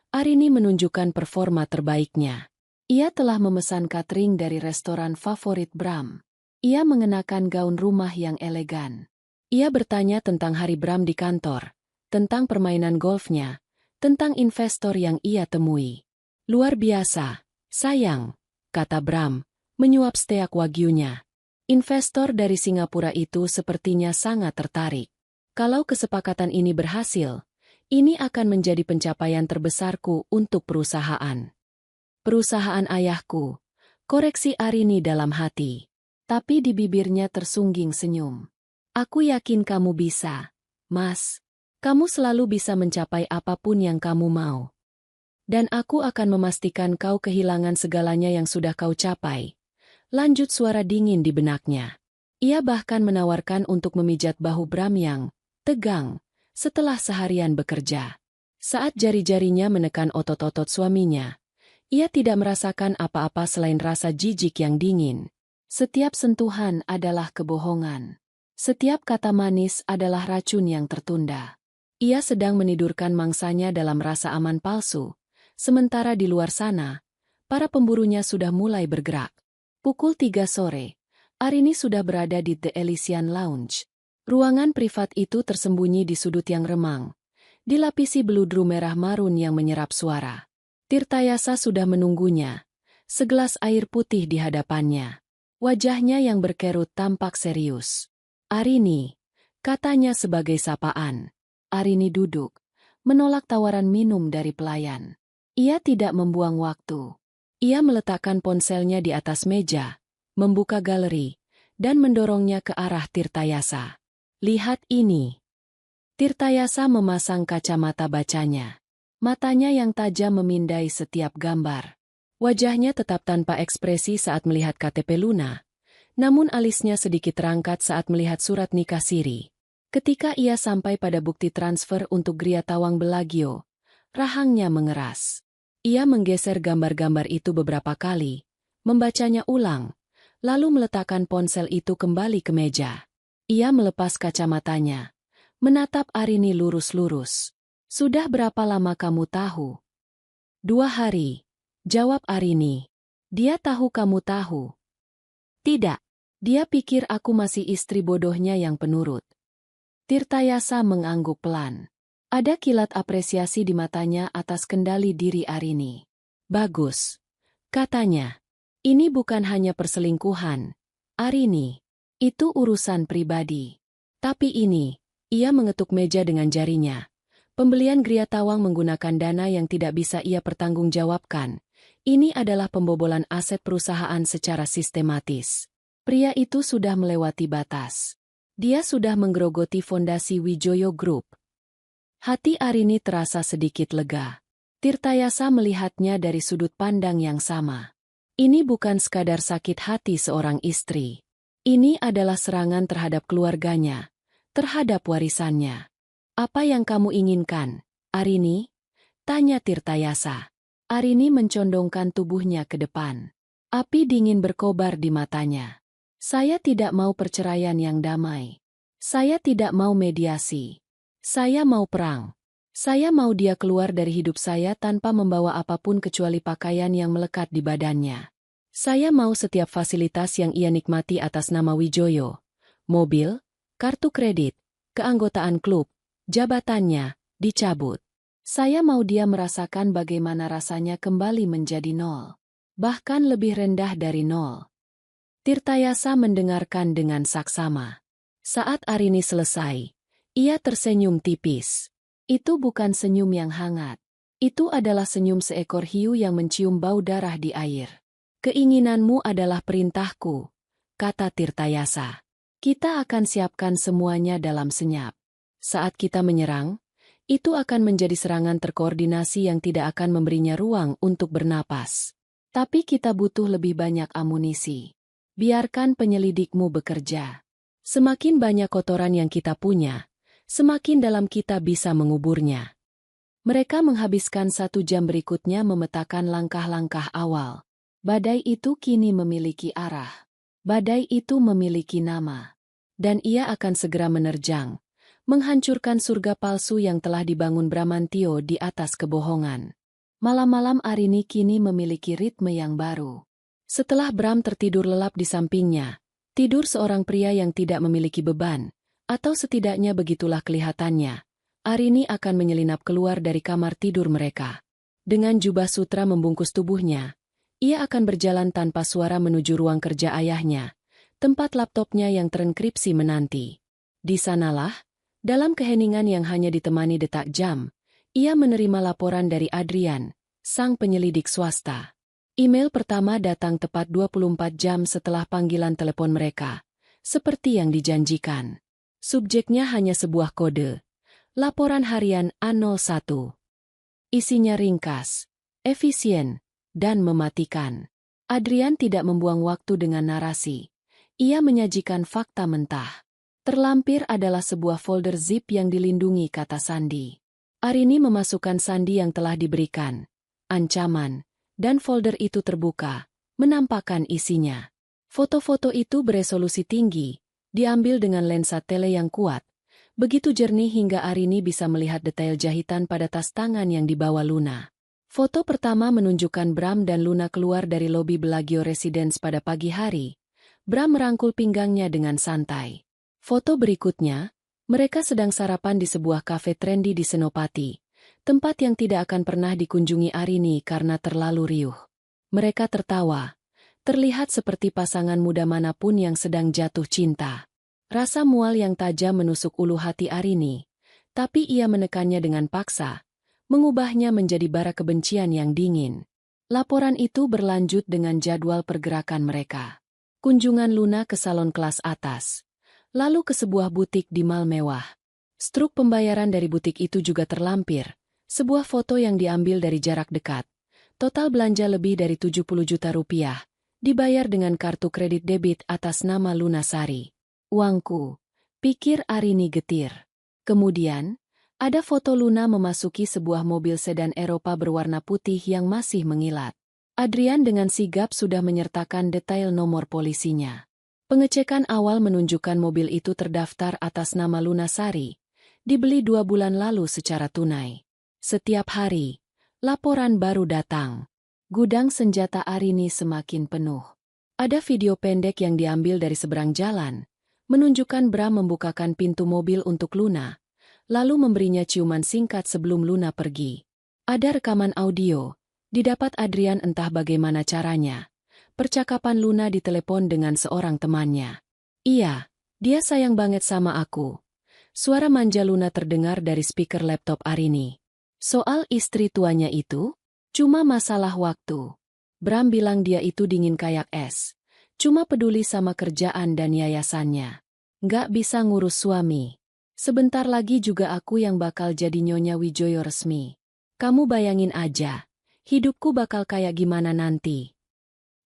S1: Arini menunjukkan performa terbaiknya. Ia telah memesan catering dari restoran favorit Bram. Ia mengenakan gaun rumah yang elegan. Ia bertanya tentang hari Bram di kantor, tentang permainan golfnya, tentang investor yang ia temui. Luar biasa, sayang, kata Bram, menyuap steak wagyunya. Investor dari Singapura itu sepertinya sangat tertarik. Kalau kesepakatan ini berhasil, ini akan menjadi pencapaian terbesarku untuk perusahaan. Perusahaan ayahku, koreksi Arini dalam hati. Tapi di bibirnya tersungging senyum. Aku yakin kamu bisa, Mas. Kamu selalu bisa mencapai apapun yang kamu mau. Dan aku akan memastikan kau kehilangan segalanya yang sudah kau capai. Lanjut suara dingin di benaknya. Ia bahkan menawarkan untuk memijat bahu Bram yang tegang setelah seharian bekerja. Saat jari-jarinya menekan otot-otot suaminya, ia tidak merasakan apa-apa selain rasa jijik yang dingin. Setiap sentuhan adalah kebohongan. Setiap kata manis adalah racun yang tertunda. Ia sedang menidurkan mangsanya dalam rasa aman palsu. Sementara di luar sana, para pemburunya sudah mulai bergerak. Pukul 3 sore, Arini sudah berada di The Elysian Lounge. Ruangan privat itu tersembunyi di sudut yang remang, dilapisi beludru merah marun yang menyerap suara. Tirtayasa sudah menunggunya, segelas air putih di hadapannya. Wajahnya yang berkerut tampak serius. Arini, katanya sebagai sapaan. Arini duduk, menolak tawaran minum dari pelayan. Ia tidak membuang waktu. Ia meletakkan ponselnya di atas meja, membuka galeri, dan mendorongnya ke arah Tirtayasa. Lihat ini. Tirtayasa memasang kacamata bacanya. Matanya yang tajam memindai setiap gambar. Wajahnya tetap tanpa ekspresi saat melihat KTP Luna, namun alisnya sedikit terangkat saat melihat surat nikah siri. Ketika ia sampai pada bukti transfer untuk Gria Tawang Belagio, rahangnya mengeras. Ia menggeser gambar-gambar itu beberapa kali, membacanya ulang, lalu meletakkan ponsel itu kembali ke meja. Ia melepas kacamatanya, menatap Arini lurus-lurus. Sudah berapa lama kamu tahu? 2 hari, jawab Arini. Dia tahu kamu tahu. Tidak, dia pikir aku masih istri bodohnya yang penurut. Tirtayasa mengangguk pelan. Ada kilat apresiasi di matanya atas kendali diri Arini. Bagus, katanya. Ini bukan hanya perselingkuhan, Arini. Itu urusan pribadi. Tapi ini, ia mengetuk meja dengan jarinya. Pembelian Gria Tawang menggunakan dana yang tidak bisa ia pertanggungjawabkan. Ini adalah pembobolan aset perusahaan secara sistematis. Pria itu sudah melewati batas. Dia sudah menggerogoti fondasi Wijoyo Group. Hati Arini terasa sedikit lega. Tirtayasa melihatnya dari sudut pandang yang sama. Ini bukan sekadar sakit hati seorang istri. Ini adalah serangan terhadap keluarganya, terhadap warisannya. Apa yang kamu inginkan, Arini? Tanya Tirtayasa. Arini mencondongkan tubuhnya ke depan. Api dingin berkobar di matanya. Saya tidak mau perceraian yang damai. Saya tidak mau mediasi. Saya mau perang. Saya mau dia keluar dari hidup saya tanpa membawa apapun kecuali pakaian yang melekat di badannya. Saya mau setiap fasilitas yang ia nikmati atas nama Wijoyo. Mobil, kartu kredit, keanggotaan klub, jabatannya, dicabut. Saya mau dia merasakan bagaimana rasanya kembali menjadi nol. Bahkan lebih rendah dari nol. Tirtayasa mendengarkan dengan saksama. Saat Arini selesai, ia tersenyum tipis. Itu bukan senyum yang hangat. Itu adalah senyum seekor hiu yang mencium bau darah di air. Keinginanmu adalah perintahku, kata Tirtayasa. Kita akan siapkan semuanya dalam senyap. Saat kita menyerang, itu akan menjadi serangan terkoordinasi yang tidak akan memberinya ruang untuk bernapas. Tapi kita butuh lebih banyak amunisi. Biarkan penyelidikmu bekerja. Semakin banyak kotoran yang kita punya, semakin dalam kita bisa menguburnya. Mereka menghabiskan 1 jam berikutnya memetakan langkah-langkah awal. Badai itu kini memiliki arah. Badai itu memiliki nama. Dan ia akan segera menerjang, menghancurkan surga palsu yang telah dibangun Bramantio di atas kebohongan. Malam-malam Arini kini memiliki ritme yang baru. Setelah Bram tertidur lelap di sampingnya, tidur seorang pria yang tidak memiliki beban, atau setidaknya begitulah kelihatannya, Arini akan menyelinap keluar dari kamar tidur mereka. Dengan jubah sutra membungkus tubuhnya, ia akan berjalan tanpa suara menuju ruang kerja ayahnya, tempat laptopnya yang terenkripsi menanti. Di sanalah, dalam keheningan yang hanya ditemani detak jam, ia menerima laporan dari Adrian, sang penyelidik swasta. Email pertama datang tepat 24 jam setelah panggilan telepon mereka, seperti yang dijanjikan. Subjeknya hanya sebuah kode. Laporan harian A01. Isinya ringkas, efisien, dan mematikan. Adrian tidak membuang waktu dengan narasi. Ia menyajikan fakta mentah. Terlampir adalah sebuah folder zip yang dilindungi kata sandi. Arini memasukkan sandi yang telah diberikan. Ancaman. Dan folder itu terbuka, menampakkan isinya. Foto-foto itu beresolusi tinggi, diambil dengan lensa tele yang kuat. Begitu jernih hingga Arini bisa melihat detail jahitan pada tas tangan yang dibawa Luna. Foto pertama menunjukkan Bram dan Luna keluar dari lobi Bellagio Residence pada pagi hari. Bram merangkul pinggangnya dengan santai. Foto berikutnya, mereka sedang sarapan di sebuah kafe trendy di Senopati, tempat yang tidak akan pernah dikunjungi Arini karena terlalu riuh. Mereka tertawa, terlihat seperti pasangan muda manapun yang sedang jatuh cinta. Rasa mual yang tajam menusuk ulu hati Arini, tapi ia menekannya dengan paksa, mengubahnya menjadi bara kebencian yang dingin. Laporan itu berlanjut dengan jadwal pergerakan mereka. Kunjungan Luna ke salon kelas atas, lalu ke sebuah butik di mall mewah. Struk pembayaran dari butik itu juga terlampir, sebuah foto yang diambil dari jarak dekat. Total belanja lebih dari 70 juta rupiah, dibayar dengan kartu kredit debit atas nama Lunasari. Uangku, pikir Arini getir. Kemudian, ada foto Luna memasuki sebuah mobil sedan Eropa berwarna putih yang masih mengilat. Adrian dengan sigap sudah menyertakan detail nomor polisinya. Pengecekan awal menunjukkan mobil itu terdaftar atas nama Lunasari, dibeli 2 bulan lalu secara tunai. Setiap hari, laporan baru datang. Gudang senjata Arini semakin penuh. Ada video pendek yang diambil dari seberang jalan, menunjukkan Bram membukakan pintu mobil untuk Luna, lalu memberinya ciuman singkat sebelum Luna pergi. Ada rekaman audio, didapat Adrian entah bagaimana caranya. Percakapan Luna ditelepon dengan seorang temannya. Iya, dia sayang banget sama aku. Suara manja Luna terdengar dari speaker laptop Arini. Soal istri tuanya itu, cuma masalah waktu. Bram bilang dia itu dingin kayak es. Cuma peduli sama kerjaan dan yayasannya. Nggak bisa ngurus suami. Sebentar lagi juga aku yang bakal jadi Nyonya Wijoyo resmi. Kamu bayangin aja, hidupku bakal kayak gimana nanti.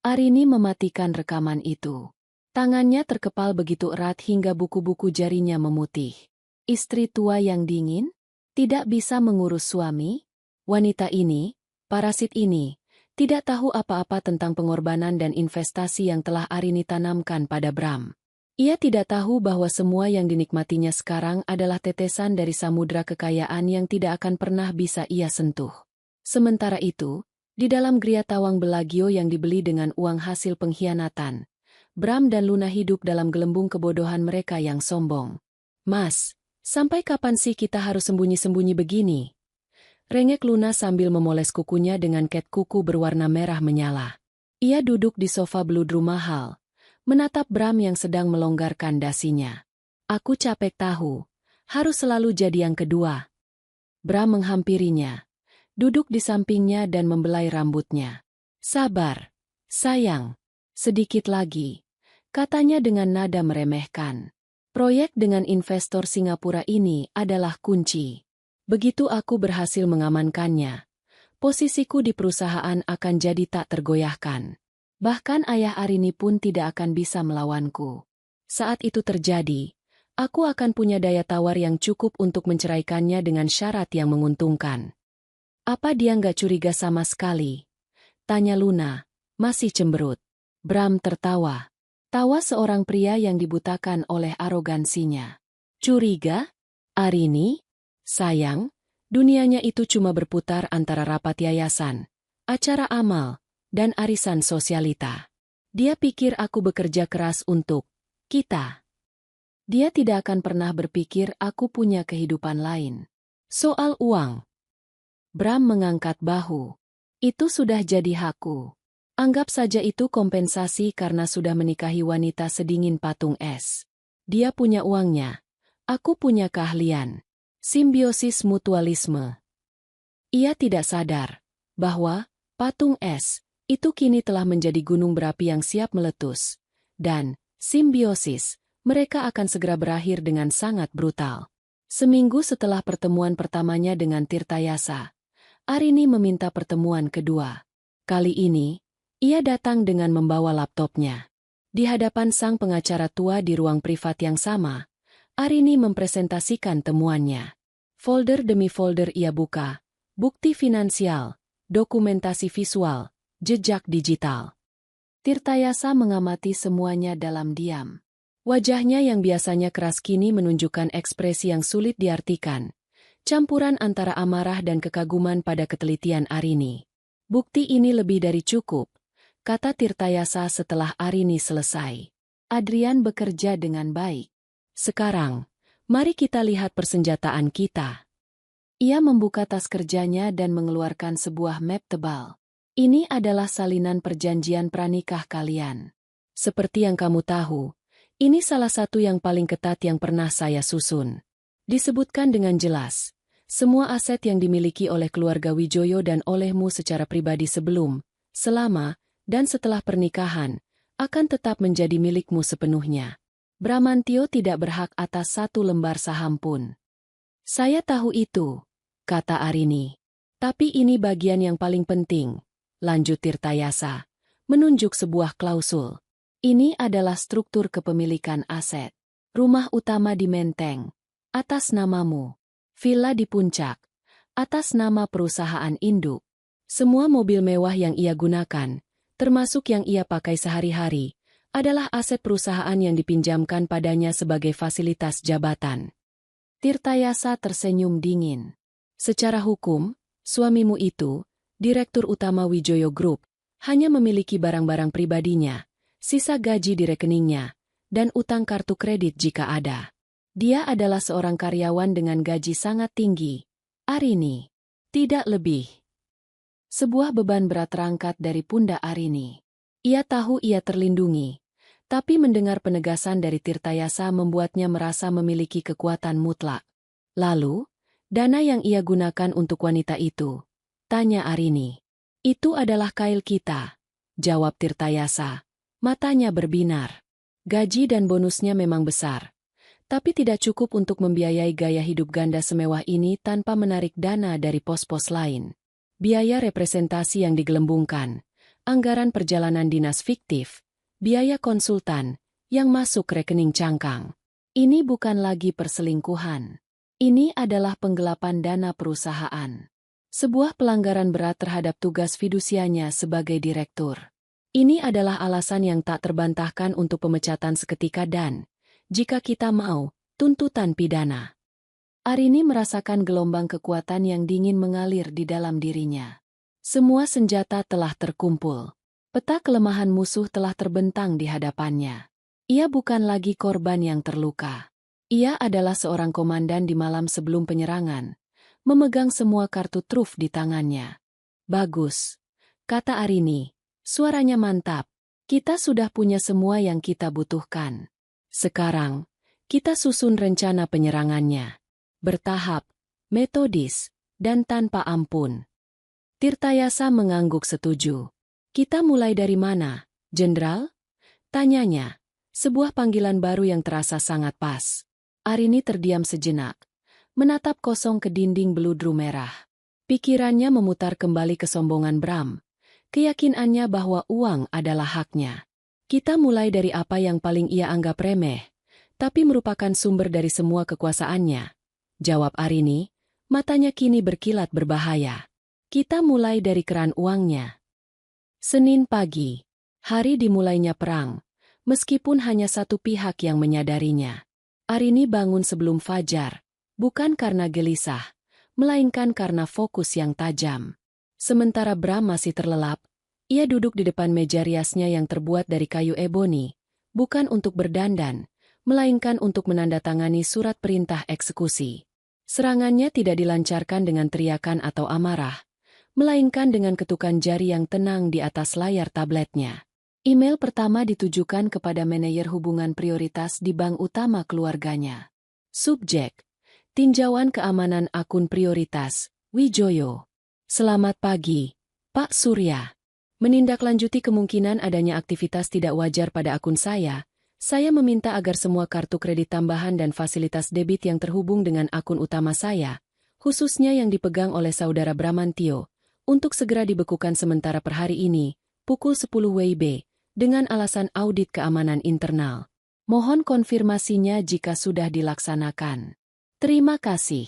S1: Arini mematikan rekaman itu. Tangannya terkepal begitu erat hingga buku-buku jarinya memutih. Istri tua yang dingin? Tidak bisa mengurus suami? Wanita ini, parasit ini, tidak tahu apa-apa tentang pengorbanan dan investasi yang telah Arini tanamkan pada Bram. Ia tidak tahu bahwa semua yang dinikmatinya sekarang adalah tetesan dari samudra kekayaan yang tidak akan pernah bisa ia sentuh. Sementara itu, di dalam Gria Tawang Belagio yang dibeli dengan uang hasil pengkhianatan, Bram dan Luna hidup dalam gelembung kebodohan mereka yang sombong. Mas, sampai kapan sih kita harus sembunyi-sembunyi begini? Rengek Luna sambil memoles kukunya dengan cat kuku berwarna merah menyala. Ia duduk di sofa beludru mahal, menatap Bram yang sedang melonggarkan dasinya. Aku capek tahu, harus selalu jadi yang kedua. Bram menghampirinya, duduk di sampingnya dan membelai rambutnya. Sabar, sayang, sedikit lagi, katanya dengan nada meremehkan. Proyek dengan investor Singapura ini adalah kunci. Begitu aku berhasil mengamankannya, posisiku di perusahaan akan jadi tak tergoyahkan. Bahkan ayah Arini pun tidak akan bisa melawanku. Saat itu terjadi, aku akan punya daya tawar yang cukup untuk menceraikannya dengan syarat yang menguntungkan. Apa dia nggak curiga sama sekali? Tanya Luna, masih cemberut. Bram tertawa. Tawa seorang pria yang dibutakan oleh arogansinya. Curiga? Arini? Sayang, dunianya itu cuma berputar antara rapat yayasan, acara amal, dan arisan sosialita. Dia pikir aku bekerja keras untuk kita. Dia tidak akan pernah berpikir aku punya kehidupan lain. Soal uang. Bram mengangkat bahu. Itu sudah jadi hakku. Anggap saja itu kompensasi karena sudah menikahi wanita sedingin patung es. Dia punya uangnya. Aku punya keahlian. Simbiosis mutualisme. Ia tidak sadar bahwa patung es itu kini telah menjadi gunung berapi yang siap meletus. Dan, simbiosis, mereka akan segera berakhir dengan sangat brutal. Seminggu setelah pertemuan pertamanya dengan Tirtayasa, Arini meminta pertemuan kedua. Kali ini, ia datang dengan membawa laptopnya. Di hadapan sang pengacara tua di ruang privat yang sama, Arini mempresentasikan temuannya. Folder demi folder ia buka, bukti finansial, dokumentasi visual, jejak digital. Tirtayasa mengamati semuanya dalam diam. Wajahnya yang biasanya keras kini menunjukkan ekspresi yang sulit diartikan, campuran antara amarah dan kekaguman pada ketelitian Arini. Bukti ini lebih dari cukup, kata Tirtayasa setelah Arini selesai. Adrian bekerja dengan baik. Sekarang, mari kita lihat persenjataan kita. Ia membuka tas kerjanya dan mengeluarkan sebuah map tebal. Ini adalah salinan perjanjian pranikah kalian. Seperti yang kamu tahu, ini salah satu yang paling ketat yang pernah saya susun. Disebutkan dengan jelas, semua aset yang dimiliki oleh keluarga Wijoyo dan olehmu secara pribadi sebelum, selama, dan setelah pernikahan, akan tetap menjadi milikmu sepenuhnya. Bramantio tidak berhak atas satu lembar saham pun. Saya tahu itu, kata Arini. Tapi ini bagian yang paling penting, lanjut Tirtayasa, menunjuk sebuah klausul. Ini adalah struktur kepemilikan aset. Rumah utama di Menteng, atas namamu. Villa di Puncak, atas nama perusahaan induk. Semua mobil mewah yang ia gunakan, termasuk yang ia pakai sehari-hari, adalah aset perusahaan yang dipinjamkan padanya sebagai fasilitas jabatan. Tirtayasa tersenyum dingin. Secara hukum, suamimu itu, Direktur Utama Wijoyo Group, hanya memiliki barang-barang pribadinya, sisa gaji di rekeningnya, dan utang kartu kredit jika ada. Dia adalah seorang karyawan dengan gaji sangat tinggi. Arini. Tidak lebih. Sebuah beban berat terangkat dari pundak Arini. Ia tahu ia terlindungi, tapi mendengar penegasan dari Tirtayasa membuatnya merasa memiliki kekuatan mutlak. Lalu, dana yang ia gunakan untuk wanita itu, tanya Arini. Itu adalah kail kita, jawab Tirtayasa. Matanya berbinar. Gaji dan bonusnya memang besar, Tapi tidak cukup untuk membiayai gaya hidup ganda semewah ini tanpa menarik dana dari pos-pos lain. Biaya representasi yang digelembungkan, anggaran perjalanan dinas fiktif, biaya konsultan, yang masuk rekening cangkang. Ini bukan lagi perselingkuhan. Ini adalah penggelapan dana perusahaan. Sebuah pelanggaran berat terhadap tugas fidusianya sebagai direktur. Ini adalah alasan yang tak terbantahkan untuk pemecatan seketika dan, jika kita mau, tuntutan pidana. Arini merasakan gelombang kekuatan yang dingin mengalir di dalam dirinya. Semua senjata telah terkumpul. Peta kelemahan musuh telah terbentang di hadapannya. Ia bukan lagi korban yang terluka. Ia adalah seorang komandan di malam sebelum penyerangan, memegang semua kartu truf di tangannya. Bagus, kata Arini. Suaranya mantap. Kita sudah punya semua yang kita butuhkan. Sekarang, kita susun rencana penyerangannya. Bertahap, metodis, dan tanpa ampun. Tirtayasa mengangguk setuju. Kita mulai dari mana, Jenderal? Tanyanya, sebuah panggilan baru yang terasa sangat pas. Arini terdiam sejenak, menatap kosong ke dinding beludru merah. Pikirannya memutar kembali kesombongan Bram, keyakinannya bahwa uang adalah haknya. Kita mulai dari apa yang paling ia anggap remeh, tapi merupakan sumber dari semua kekuasaannya. Jawab Arini, matanya kini berkilat berbahaya. Kita mulai dari keran uangnya. Senin pagi, hari dimulainya perang, meskipun hanya satu pihak yang menyadarinya. Arini bangun sebelum fajar, bukan karena gelisah, melainkan karena fokus yang tajam. Sementara Bram masih terlelap, ia duduk di depan meja riasnya yang terbuat dari kayu eboni, bukan untuk berdandan, melainkan untuk menandatangani surat perintah eksekusi. Serangannya tidak dilancarkan dengan teriakan atau amarah, melainkan dengan ketukan jari yang tenang di atas layar tabletnya. Email pertama ditujukan kepada manajer hubungan prioritas di bank utama keluarganya. Subjek, tinjauan keamanan akun prioritas, Wijoyo. Selamat pagi, Pak Surya. Menindaklanjuti kemungkinan adanya aktivitas tidak wajar pada akun saya meminta agar semua kartu kredit tambahan dan fasilitas debit yang terhubung dengan akun utama saya, khususnya yang dipegang oleh saudara Bramantio, untuk segera dibekukan sementara per hari ini, pukul 10 WIB, dengan alasan audit keamanan internal. Mohon konfirmasinya jika sudah dilaksanakan. Terima kasih.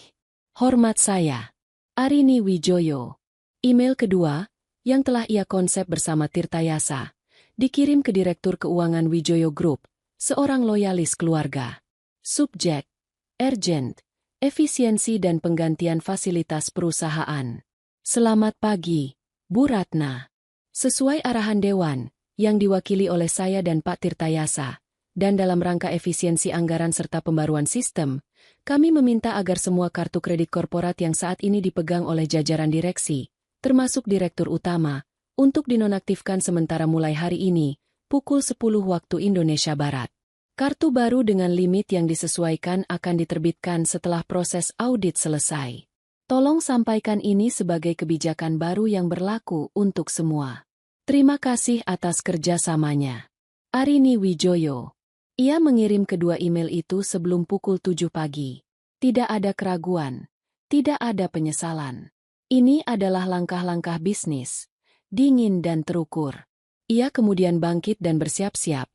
S1: Hormat saya, Arini Wijoyo. Email kedua, yang telah ia konsep bersama Tirtayasa, dikirim ke Direktur Keuangan Wijoyo Group, seorang loyalis keluarga. Subjek, urgent, efisiensi dan penggantian fasilitas perusahaan. Selamat pagi, Bu Ratna. Sesuai arahan Dewan, yang diwakili oleh saya dan Pak Tirtayasa, dan dalam rangka efisiensi anggaran serta pembaruan sistem, kami meminta agar semua kartu kredit korporat yang saat ini dipegang oleh jajaran direksi, termasuk Direktur Utama, untuk dinonaktifkan sementara mulai hari ini, pukul 10 waktu Indonesia Barat. Kartu baru dengan limit yang disesuaikan akan diterbitkan setelah proses audit selesai. Tolong sampaikan ini sebagai kebijakan baru yang berlaku untuk semua. Terima kasih atas kerjasamanya. Arini Wijoyo. Ia mengirim kedua email itu sebelum pukul 7 pagi. Tidak ada keraguan. Tidak ada penyesalan. Ini adalah langkah-langkah bisnis, dingin dan terukur. Ia kemudian bangkit dan bersiap-siap,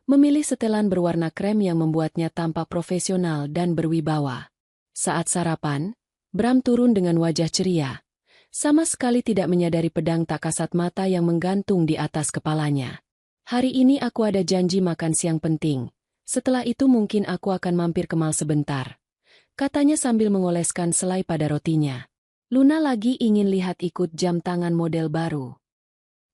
S1: memilih setelan berwarna krem yang membuatnya tampak profesional dan berwibawa. Saat sarapan, Bram turun dengan wajah ceria, sama sekali tidak menyadari pedang tak kasat mata yang menggantung di atas kepalanya. Hari ini aku ada janji makan siang penting, setelah itu mungkin aku akan mampir ke mal sebentar, katanya sambil mengoleskan selai pada rotinya. Luna lagi ingin lihat ikut jam tangan model baru.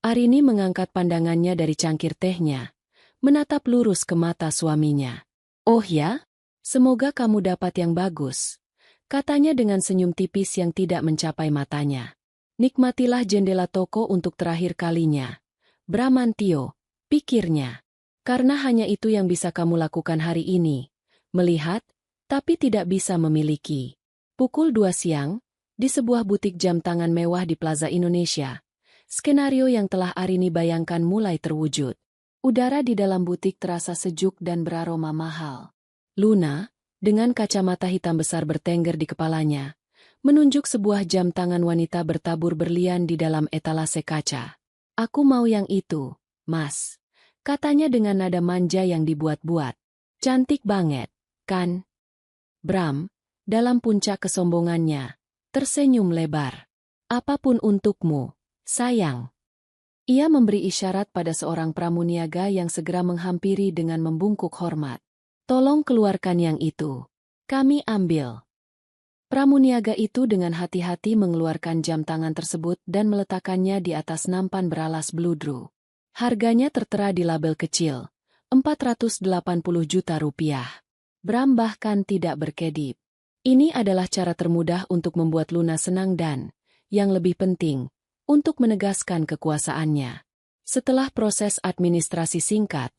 S1: Arini mengangkat pandangannya dari cangkir tehnya, menatap lurus ke mata suaminya. Oh ya? Semoga kamu dapat yang bagus, katanya dengan senyum tipis yang tidak mencapai matanya. Nikmatilah jendela toko untuk terakhir kalinya, Bramantio, pikirnya. Karena hanya itu yang bisa kamu lakukan hari ini, melihat, tapi tidak bisa memiliki. Pukul 2 siang, di sebuah butik jam tangan mewah di Plaza Indonesia, skenario yang telah Arini bayangkan mulai terwujud. Udara di dalam butik terasa sejuk dan beraroma mahal. Luna, Dengan kacamata hitam besar bertengger di kepalanya, menunjuk sebuah jam tangan wanita bertabur berlian di dalam etalase kaca. "Aku mau yang itu, Mas," katanya dengan nada manja yang dibuat-buat. "Cantik banget, kan?" Bram, dalam puncak kesombongannya, tersenyum lebar. "Apapun untukmu, sayang." Ia memberi isyarat pada seorang pramuniaga yang segera menghampiri dengan membungkuk hormat. "Tolong keluarkan yang itu. Kami ambil." Pramuniaga itu dengan hati-hati mengeluarkan jam tangan tersebut dan meletakkannya di atas nampan beralas bludru. Harganya tertera di label kecil, 480 juta rupiah. Bram bahkan tidak berkedip. Ini adalah cara termudah untuk membuat Luna senang dan, yang lebih penting, untuk menegaskan kekuasaannya. Setelah proses administrasi singkat,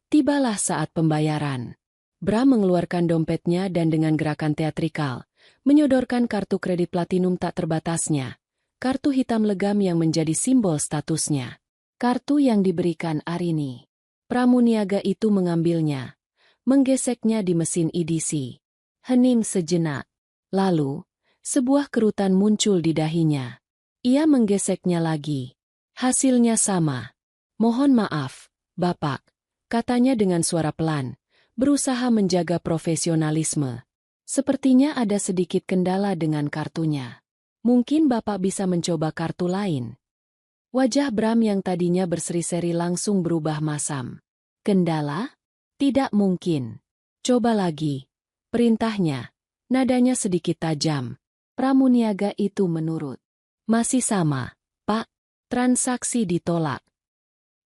S1: tibalah saat pembayaran. Bram mengeluarkan dompetnya dan dengan gerakan teatrikal, menyodorkan kartu kredit platinum tak terbatasnya, kartu hitam legam yang menjadi simbol statusnya. Kartu yang diberikan Arini. Pramuniaga itu mengambilnya, menggeseknya di mesin EDC. Hening sejenak. Lalu, sebuah kerutan muncul di dahinya. Ia menggeseknya lagi. Hasilnya sama. "Mohon maaf, Bapak," katanya dengan suara pelan, berusaha menjaga profesionalisme. "Sepertinya ada sedikit kendala dengan kartunya. Mungkin Bapak bisa mencoba kartu lain." Wajah Bram yang tadinya berseri-seri langsung berubah masam. "Kendala? Tidak mungkin. Coba lagi," perintahnya. Nadanya sedikit tajam. Pramuniaga itu menurut. "Masih sama, Pak. Transaksi ditolak."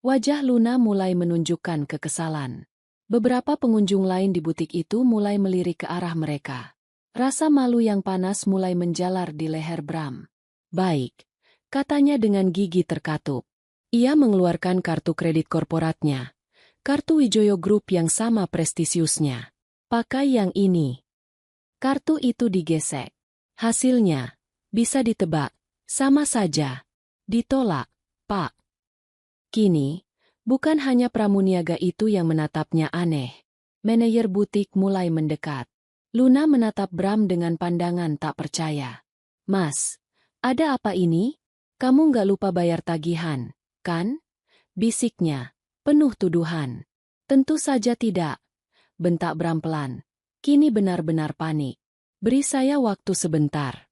S1: Wajah Luna mulai menunjukkan kekesalan. Beberapa pengunjung lain di butik itu mulai melirik ke arah mereka. Rasa malu yang panas mulai menjalar di leher Bram. "Baik," katanya dengan gigi terkatup. Ia mengeluarkan kartu kredit korporatnya. Kartu Wijoyo Group yang sama prestisiusnya. "Pakai yang ini." Kartu itu digesek. Hasilnya, bisa ditebak, sama saja. "Ditolak, Pak." Kini, bukan hanya pramuniaga itu yang menatapnya aneh. Manajer butik mulai mendekat. Luna menatap Bram dengan pandangan tak percaya. "Mas, ada apa ini? Kamu nggak lupa bayar tagihan, kan?" bisiknya, penuh tuduhan. "Tentu saja tidak," bentak Bram pelan. Kini benar-benar panik. "Beri saya waktu sebentar."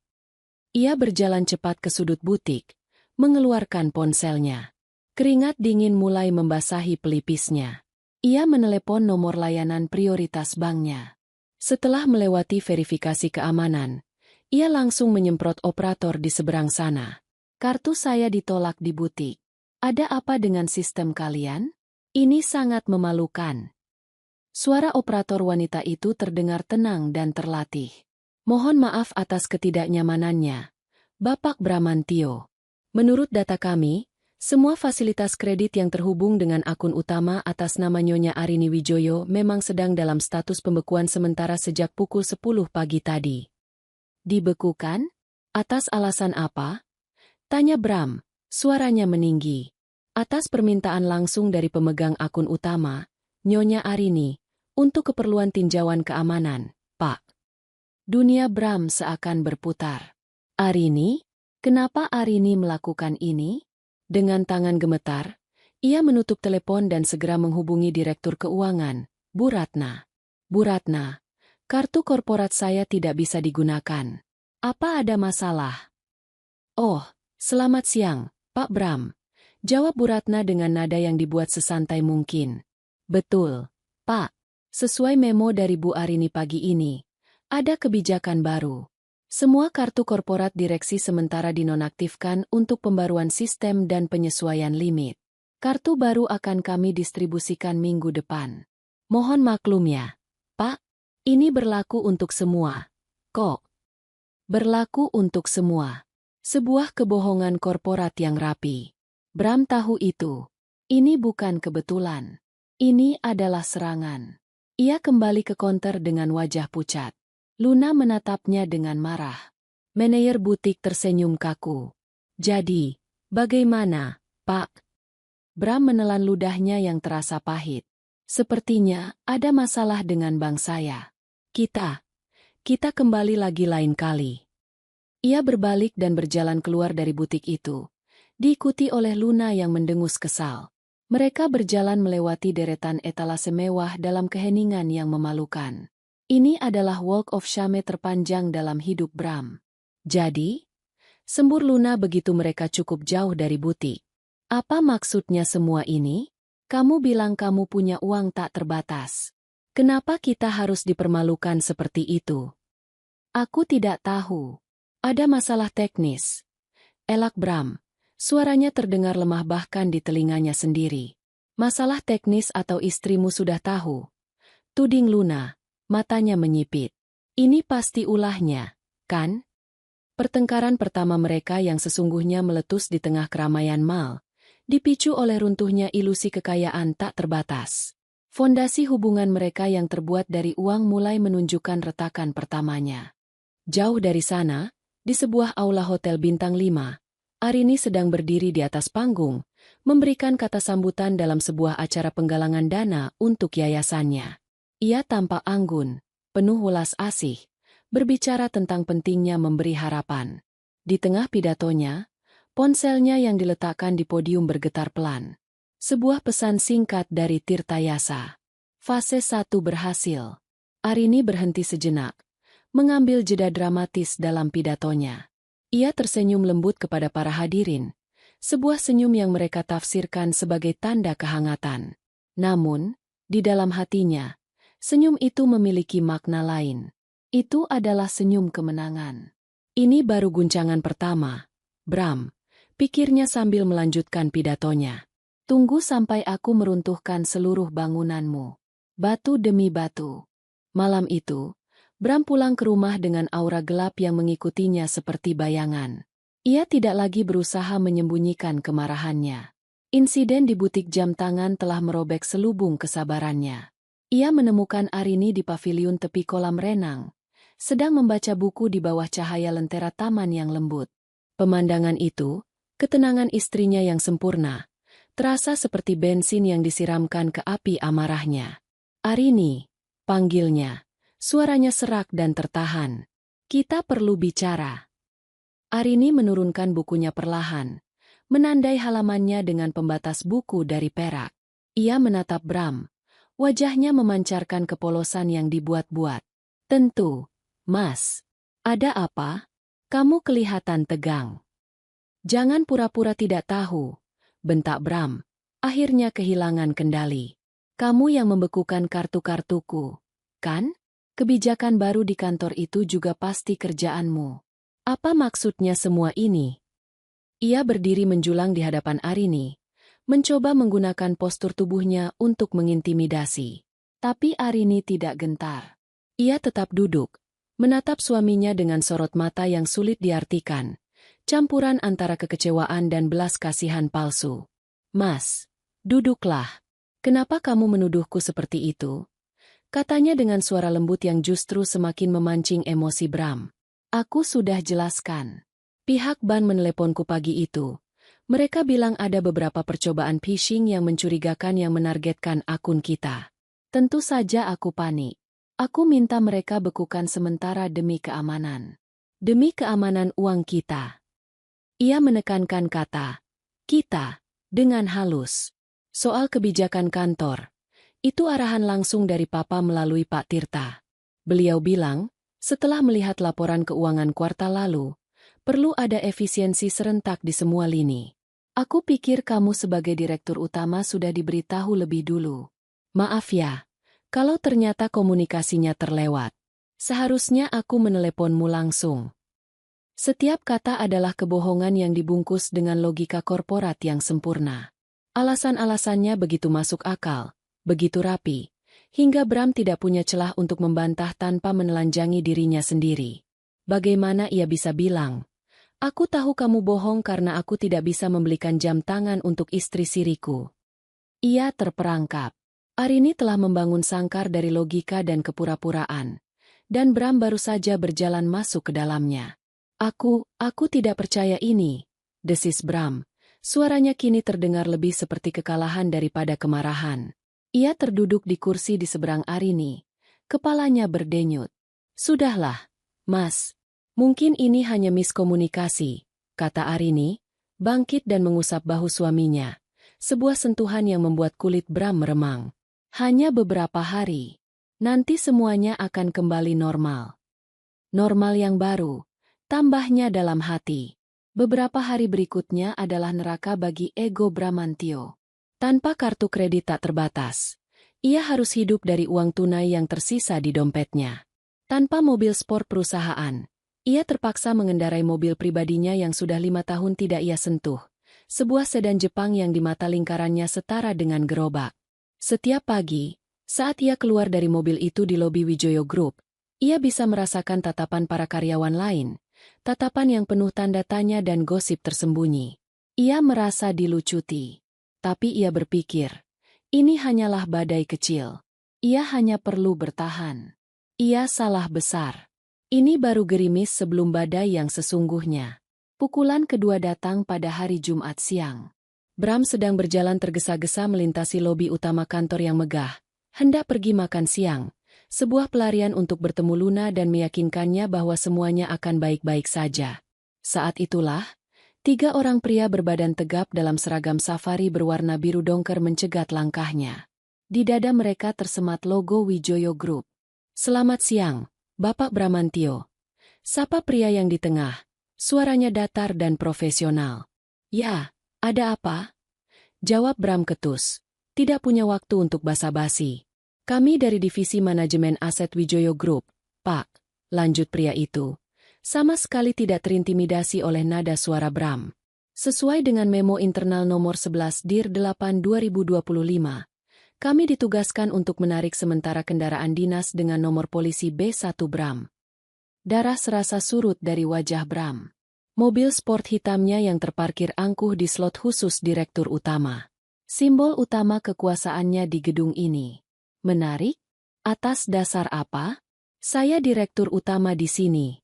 S1: Ia berjalan cepat ke sudut butik, mengeluarkan ponselnya. Keringat dingin mulai membasahi pelipisnya. Ia menelepon nomor layanan prioritas banknya. Setelah melewati verifikasi keamanan, ia langsung menyemprot operator di seberang sana. "Kartu saya ditolak di butik. Ada apa dengan sistem kalian? Ini sangat memalukan." Suara operator wanita itu terdengar tenang dan terlatih. "Mohon maaf atas ketidaknyamanannya, Bapak Bramantio. Menurut data kami, semua fasilitas kredit yang terhubung dengan akun utama atas nama Nyonya Arini Wijoyo memang sedang dalam status pembekuan sementara sejak pukul 10 pagi tadi." "Dibekukan? Atas alasan apa?" tanya Bram, suaranya meninggi. "Atas permintaan langsung dari pemegang akun utama, Nyonya Arini, untuk keperluan tinjauan keamanan, Pak." Dunia Bram seakan berputar. "Arini? Kenapa Arini melakukan ini?" Dengan tangan gemetar, ia menutup telepon dan segera menghubungi Direktur Keuangan, Bu Ratna. "Bu Ratna, kartu korporat saya tidak bisa digunakan. Apa ada masalah?" "Oh, selamat siang, Pak Bram," jawab Bu Ratna dengan nada yang dibuat sesantai mungkin. "Betul, Pak. Sesuai memo dari Bu Arini pagi ini, ada kebijakan baru. Semua kartu korporat direksi sementara dinonaktifkan untuk pembaruan sistem dan penyesuaian limit. Kartu baru akan kami distribusikan minggu depan. Mohon maklum ya, Pak. Ini berlaku untuk semua. Kok? Berlaku untuk semua. Sebuah kebohongan korporat yang rapi. Bram tahu itu. Ini bukan kebetulan. Ini adalah serangan." Ia kembali ke konter dengan wajah pucat. Luna menatapnya dengan marah. Manajer butik tersenyum kaku. "Jadi, bagaimana, Pak?" Bram menelan ludahnya yang terasa pahit. "Sepertinya ada masalah dengan bank saya. Kita kembali lagi lain kali. Ia berbalik dan berjalan keluar dari butik itu, diikuti oleh Luna yang mendengus kesal. Mereka berjalan melewati deretan etalase mewah dalam keheningan yang memalukan. Ini adalah Walk of Shame terpanjang dalam hidup Bram. Jadi, sembur Luna begitu mereka cukup jauh dari butik. Apa maksudnya semua ini? Kamu bilang kamu punya uang tak terbatas. Kenapa kita harus dipermalukan seperti itu? Aku tidak tahu. Ada masalah teknis. Elak Bram. Suaranya terdengar lemah bahkan di telinganya sendiri. Masalah teknis atau istrimu sudah tahu? Tuding Luna, matanya menyipit. Ini pasti ulahnya, kan? Pertengkaran pertama mereka yang sesungguhnya meletus di tengah keramaian mal, dipicu oleh runtuhnya ilusi kekayaan tak terbatas. Fondasi hubungan mereka yang terbuat dari uang mulai menunjukkan retakan pertamanya. Jauh dari sana, di sebuah aula hotel bintang 5, Arini sedang berdiri di atas panggung, memberikan kata sambutan dalam sebuah acara penggalangan dana untuk yayasannya. Ia tampak anggun, penuh welas asih, berbicara tentang pentingnya memberi harapan. Di tengah pidatonya, ponselnya yang diletakkan di podium bergetar pelan. Sebuah pesan singkat dari Tirta Yasa. Fase 1 berhasil. Arini berhenti sejenak, mengambil jeda dramatis dalam pidatonya. Ia tersenyum lembut kepada para hadirin, sebuah senyum yang mereka tafsirkan sebagai tanda kehangatan. Namun, di dalam hatinya, senyum itu memiliki makna lain. Itu adalah senyum kemenangan. Ini baru guncangan pertama, Bram, pikirnya sambil melanjutkan pidatonya. Tunggu sampai aku meruntuhkan seluruh bangunanmu. Batu demi batu. Malam itu, Bram pulang ke rumah dengan aura gelap yang mengikutinya seperti bayangan. Ia tidak lagi berusaha menyembunyikan kemarahannya. Insiden di butik jam tangan telah merobek selubung kesabarannya. Ia menemukan Arini di paviliun tepi kolam renang, sedang membaca buku di bawah cahaya lentera taman yang lembut. Pemandangan itu, ketenangan istrinya yang sempurna, terasa seperti bensin yang disiramkan ke api amarahnya. Arini, panggilnya. Suaranya serak dan tertahan. Kita perlu bicara. Arini menurunkan bukunya perlahan, menandai halamannya dengan pembatas buku dari perak. Ia menatap Bram. Wajahnya memancarkan kepolosan yang dibuat-buat. Tentu, Mas. Ada apa? Kamu kelihatan tegang. Jangan pura-pura tidak tahu, bentak Bram. Akhirnya kehilangan kendali. Kamu yang membekukan kartu-kartuku, kan? Kebijakan baru di kantor itu juga pasti kerjaanmu. Apa maksudnya semua ini? Ia berdiri menjulang di hadapan Arini, mencoba menggunakan postur tubuhnya untuk mengintimidasi. Tapi Arini tidak gentar. Ia tetap duduk, menatap suaminya dengan sorot mata yang sulit diartikan, campuran antara kekecewaan dan belas kasihan palsu. Mas, duduklah. Kenapa kamu menuduhku seperti itu? Katanya dengan suara lembut yang justru semakin memancing emosi Bram. Aku sudah jelaskan. Pihak bank meneleponku pagi itu. Mereka bilang ada beberapa percobaan phishing yang mencurigakan yang menargetkan akun kita. Tentu saja aku panik. Aku minta mereka bekukan sementara demi keamanan. Demi keamanan uang kita. Ia menekankan kata, kita, dengan halus. Soal kebijakan kantor. Itu arahan langsung dari Papa melalui Pak Tirta. Beliau bilang, setelah melihat laporan keuangan kuartal lalu, perlu ada efisiensi serentak di semua lini. Aku pikir kamu sebagai direktur utama sudah diberitahu lebih dulu. Maaf ya, kalau ternyata komunikasinya terlewat. Seharusnya aku meneleponmu langsung. Setiap kata adalah kebohongan yang dibungkus dengan logika korporat yang sempurna. Alasan-alasannya begitu masuk akal. Begitu rapi, hingga Bram tidak punya celah untuk membantah tanpa menelanjangi dirinya sendiri. Bagaimana ia bisa bilang, aku tahu kamu bohong karena aku tidak bisa membelikan jam tangan untuk istri siriku. Ia terperangkap. Arini telah membangun sangkar dari logika dan kepura-puraan, dan Bram baru saja berjalan masuk ke dalamnya. Aku tidak percaya ini, desis Bram. Suaranya kini terdengar lebih seperti kekalahan daripada kemarahan. Ia terduduk di kursi di seberang Arini, Kepalanya berdenyut. Sudahlah, Mas. Mungkin ini hanya miskomunikasi, kata Arini, bangkit dan mengusap bahu suaminya. Sebuah sentuhan yang membuat kulit Bram meremang. Hanya beberapa hari. Nanti semuanya akan kembali normal. Normal yang baru, tambahnya dalam hati. Beberapa hari berikutnya adalah neraka bagi ego Bramantio. Tanpa kartu kredit tak terbatas, ia harus hidup dari uang tunai yang tersisa di dompetnya. Tanpa mobil sport perusahaan, ia terpaksa mengendarai mobil pribadinya yang sudah 5 tahun tidak ia sentuh. Sebuah sedan Jepang yang di mata lingkarannya setara dengan gerobak. Setiap pagi, saat ia keluar dari mobil itu di lobi Wijoyo Group, ia bisa merasakan tatapan para karyawan lain, tatapan yang penuh tanda tanya dan gosip tersembunyi. Ia merasa dilucuti. Tapi ia berpikir, ini hanyalah badai kecil. Ia hanya perlu bertahan. Ia salah besar. Ini baru gerimis sebelum badai yang sesungguhnya. Pukulan kedua datang pada hari Jumat siang. Bram sedang berjalan tergesa-gesa melintasi lobi utama kantor yang megah. Hendak pergi makan siang. Sebuah pelarian untuk bertemu Luna dan meyakinkannya bahwa semuanya akan baik-baik saja. Saat itulah, 3 orang pria berbadan tegap dalam seragam safari berwarna biru dongker mencegat langkahnya. Di dada mereka tersemat logo Wijoyo Group. Selamat siang, Bapak Bramantio. Sapa pria yang di tengah, suaranya datar dan profesional. Ya, ada apa? Jawab Bram ketus. Tidak punya waktu untuk basa-basi. Kami dari Divisi Manajemen Aset Wijoyo Group, Pak, lanjut pria itu. Sama sekali tidak terintimidasi oleh nada suara Bram. Sesuai dengan memo internal nomor 11 Dir 8 2025, kami ditugaskan untuk menarik sementara kendaraan dinas dengan nomor polisi B1 Bram. Darah serasa surut dari wajah Bram. Mobil sport hitamnya yang terparkir angkuh di slot khusus direktur utama. Simbol utama kekuasaannya di gedung ini. Menarik? Atas dasar apa? Saya direktur utama di sini.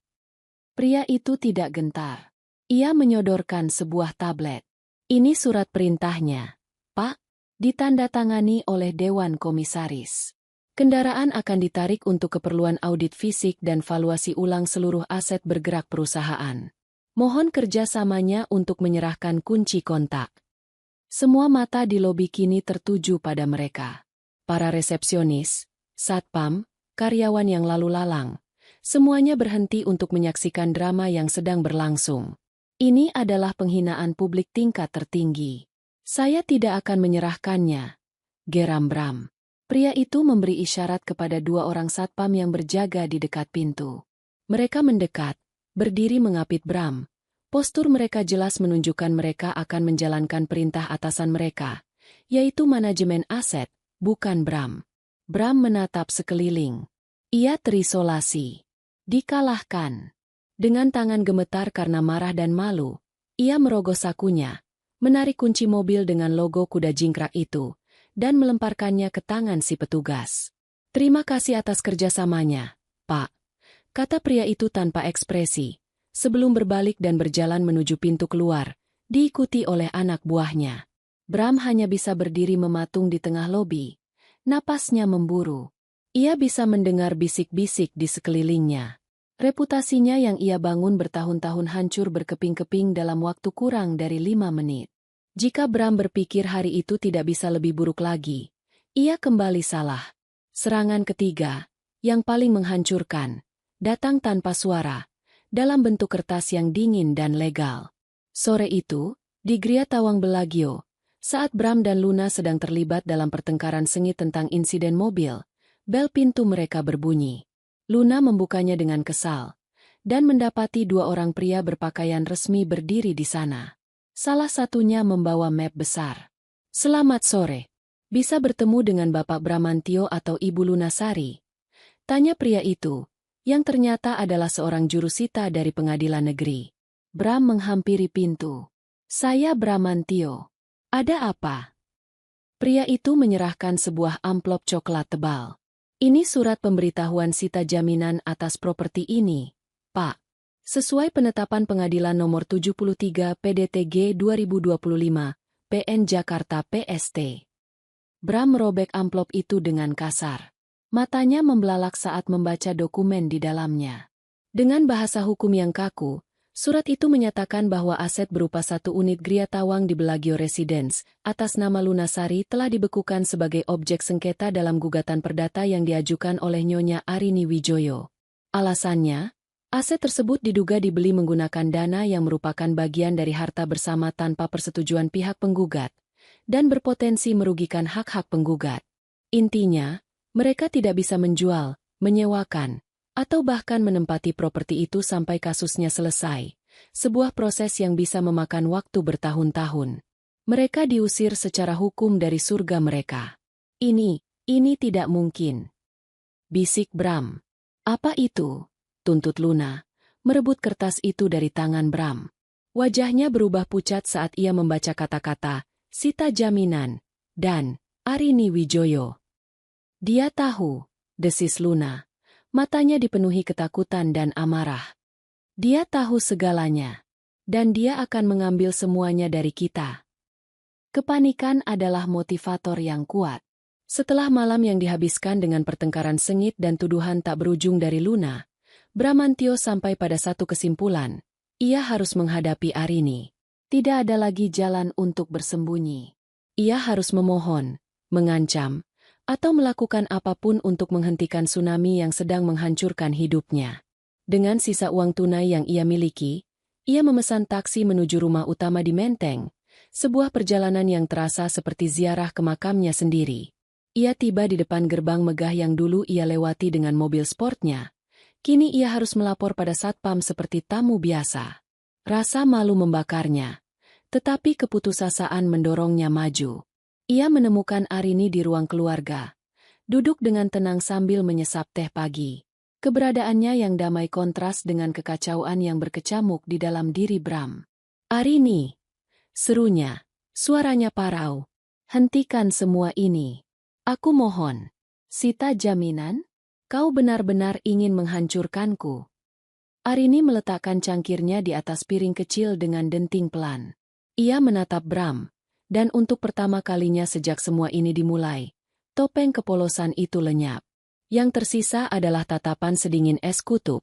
S1: Pria itu tidak gentar. Ia menyodorkan sebuah tablet. Ini surat perintahnya, Pak. Ditandatangani oleh Dewan Komisaris. Kendaraan akan ditarik untuk keperluan audit fisik dan valuasi ulang seluruh aset bergerak perusahaan. Mohon kerjasamanya untuk menyerahkan kunci kontak. Semua mata di lobi kini tertuju pada mereka. Para resepsionis, satpam, karyawan yang lalu lalang, semuanya berhenti untuk menyaksikan drama yang sedang berlangsung. Ini adalah penghinaan publik tingkat tertinggi. Saya tidak akan menyerahkannya, geram Bram. Pria itu memberi isyarat kepada 2 orang satpam yang berjaga di dekat pintu. Mereka mendekat, berdiri mengapit Bram. Postur mereka jelas menunjukkan mereka akan menjalankan perintah atasan mereka, yaitu manajemen aset, bukan Bram. Bram menatap sekeliling. Ia terisolasi. Dikalahkan. Dengan tangan gemetar karena marah dan malu, ia merogoh sakunya, menarik kunci mobil dengan logo kuda jingkrak itu, dan melemparkannya ke tangan si petugas. Terima kasih atas kerjasamanya, Pak, kata pria itu tanpa ekspresi, sebelum berbalik dan berjalan menuju pintu keluar, diikuti oleh anak buahnya. Bram hanya bisa berdiri mematung di tengah lobi. Napasnya memburu. Ia bisa mendengar bisik-bisik di sekelilingnya. Reputasinya yang ia bangun bertahun-tahun hancur berkeping-keping dalam waktu kurang dari 5 menit. Jika Bram berpikir hari itu tidak bisa lebih buruk lagi, ia kembali salah. Serangan ketiga, yang paling menghancurkan, datang tanpa suara, dalam bentuk kertas yang dingin dan legal. Sore itu, di Gria Tawang Belagio, saat Bram dan Luna sedang terlibat dalam pertengkaran sengit tentang insiden mobil, bel pintu mereka berbunyi. Luna membukanya dengan kesal, dan mendapati 2 orang pria berpakaian resmi berdiri di sana. Salah satunya membawa map besar. Selamat sore. Bisa bertemu dengan Bapak Bramantio atau Ibu Lunasari? Tanya pria itu, yang ternyata adalah seorang jurusita dari pengadilan negeri. Bram menghampiri pintu. Saya Bramantio. Ada apa? Pria itu menyerahkan sebuah amplop coklat tebal. Ini surat pemberitahuan sita jaminan atas properti ini, Pak. Sesuai penetapan pengadilan nomor 73 PDTG 2025, PN Jakarta PST. Bram merobek amplop itu dengan kasar. Matanya membelalak saat membaca dokumen di dalamnya. Dengan bahasa hukum yang kaku, surat itu menyatakan bahwa aset berupa 1 unit Gria Tawang di Bellagio Residence, atas nama Lunasari telah dibekukan sebagai objek sengketa dalam gugatan perdata yang diajukan oleh Nyonya Arini Wijoyo. Alasannya, aset tersebut diduga dibeli menggunakan dana yang merupakan bagian dari harta bersama tanpa persetujuan pihak penggugat, dan berpotensi merugikan hak-hak penggugat. Intinya, mereka tidak bisa menjual, menyewakan, atau bahkan menempati properti itu sampai kasusnya selesai, sebuah proses yang bisa memakan waktu bertahun-tahun. Mereka diusir secara hukum dari surga mereka. Ini tidak mungkin. Bisik Bram. Apa itu? Tuntut Luna, merebut kertas itu dari tangan Bram. Wajahnya berubah pucat saat ia membaca kata-kata, Sita Jaminan, dan Arini Wijoyo. Dia tahu, desis Luna. Matanya dipenuhi ketakutan dan amarah. Dia tahu segalanya. Dan dia akan mengambil semuanya dari kita. Kepanikan adalah motivator yang kuat. Setelah malam yang dihabiskan dengan pertengkaran sengit dan tuduhan tak berujung dari Luna, Bramantio sampai pada satu kesimpulan. Ia harus menghadapi Arini. Tidak ada lagi jalan untuk bersembunyi. Ia harus memohon, mengancam, atau melakukan apapun untuk menghentikan tsunami yang sedang menghancurkan hidupnya. Dengan sisa uang tunai yang ia miliki, ia memesan taksi menuju rumah utama di Menteng, sebuah perjalanan yang terasa seperti ziarah ke makamnya sendiri. Ia tiba di depan gerbang megah yang dulu ia lewati dengan mobil sportnya. Kini ia harus melapor pada satpam seperti tamu biasa. Rasa malu membakarnya, tetapi keputusasaan mendorongnya maju. Ia menemukan Arini di ruang keluarga, duduk dengan tenang sambil menyesap teh pagi. Keberadaannya yang damai kontras dengan kekacauan yang berkecamuk di dalam diri Bram. Arini, serunya, suaranya parau. Hentikan semua ini. Aku mohon. Sita Jaminan, kau benar-benar ingin menghancurkanku. Arini meletakkan cangkirnya di atas piring kecil dengan denting pelan. Ia menatap Bram. Dan untuk pertama kalinya sejak semua ini dimulai, topeng kepolosan itu lenyap. Yang tersisa adalah tatapan sedingin es kutub.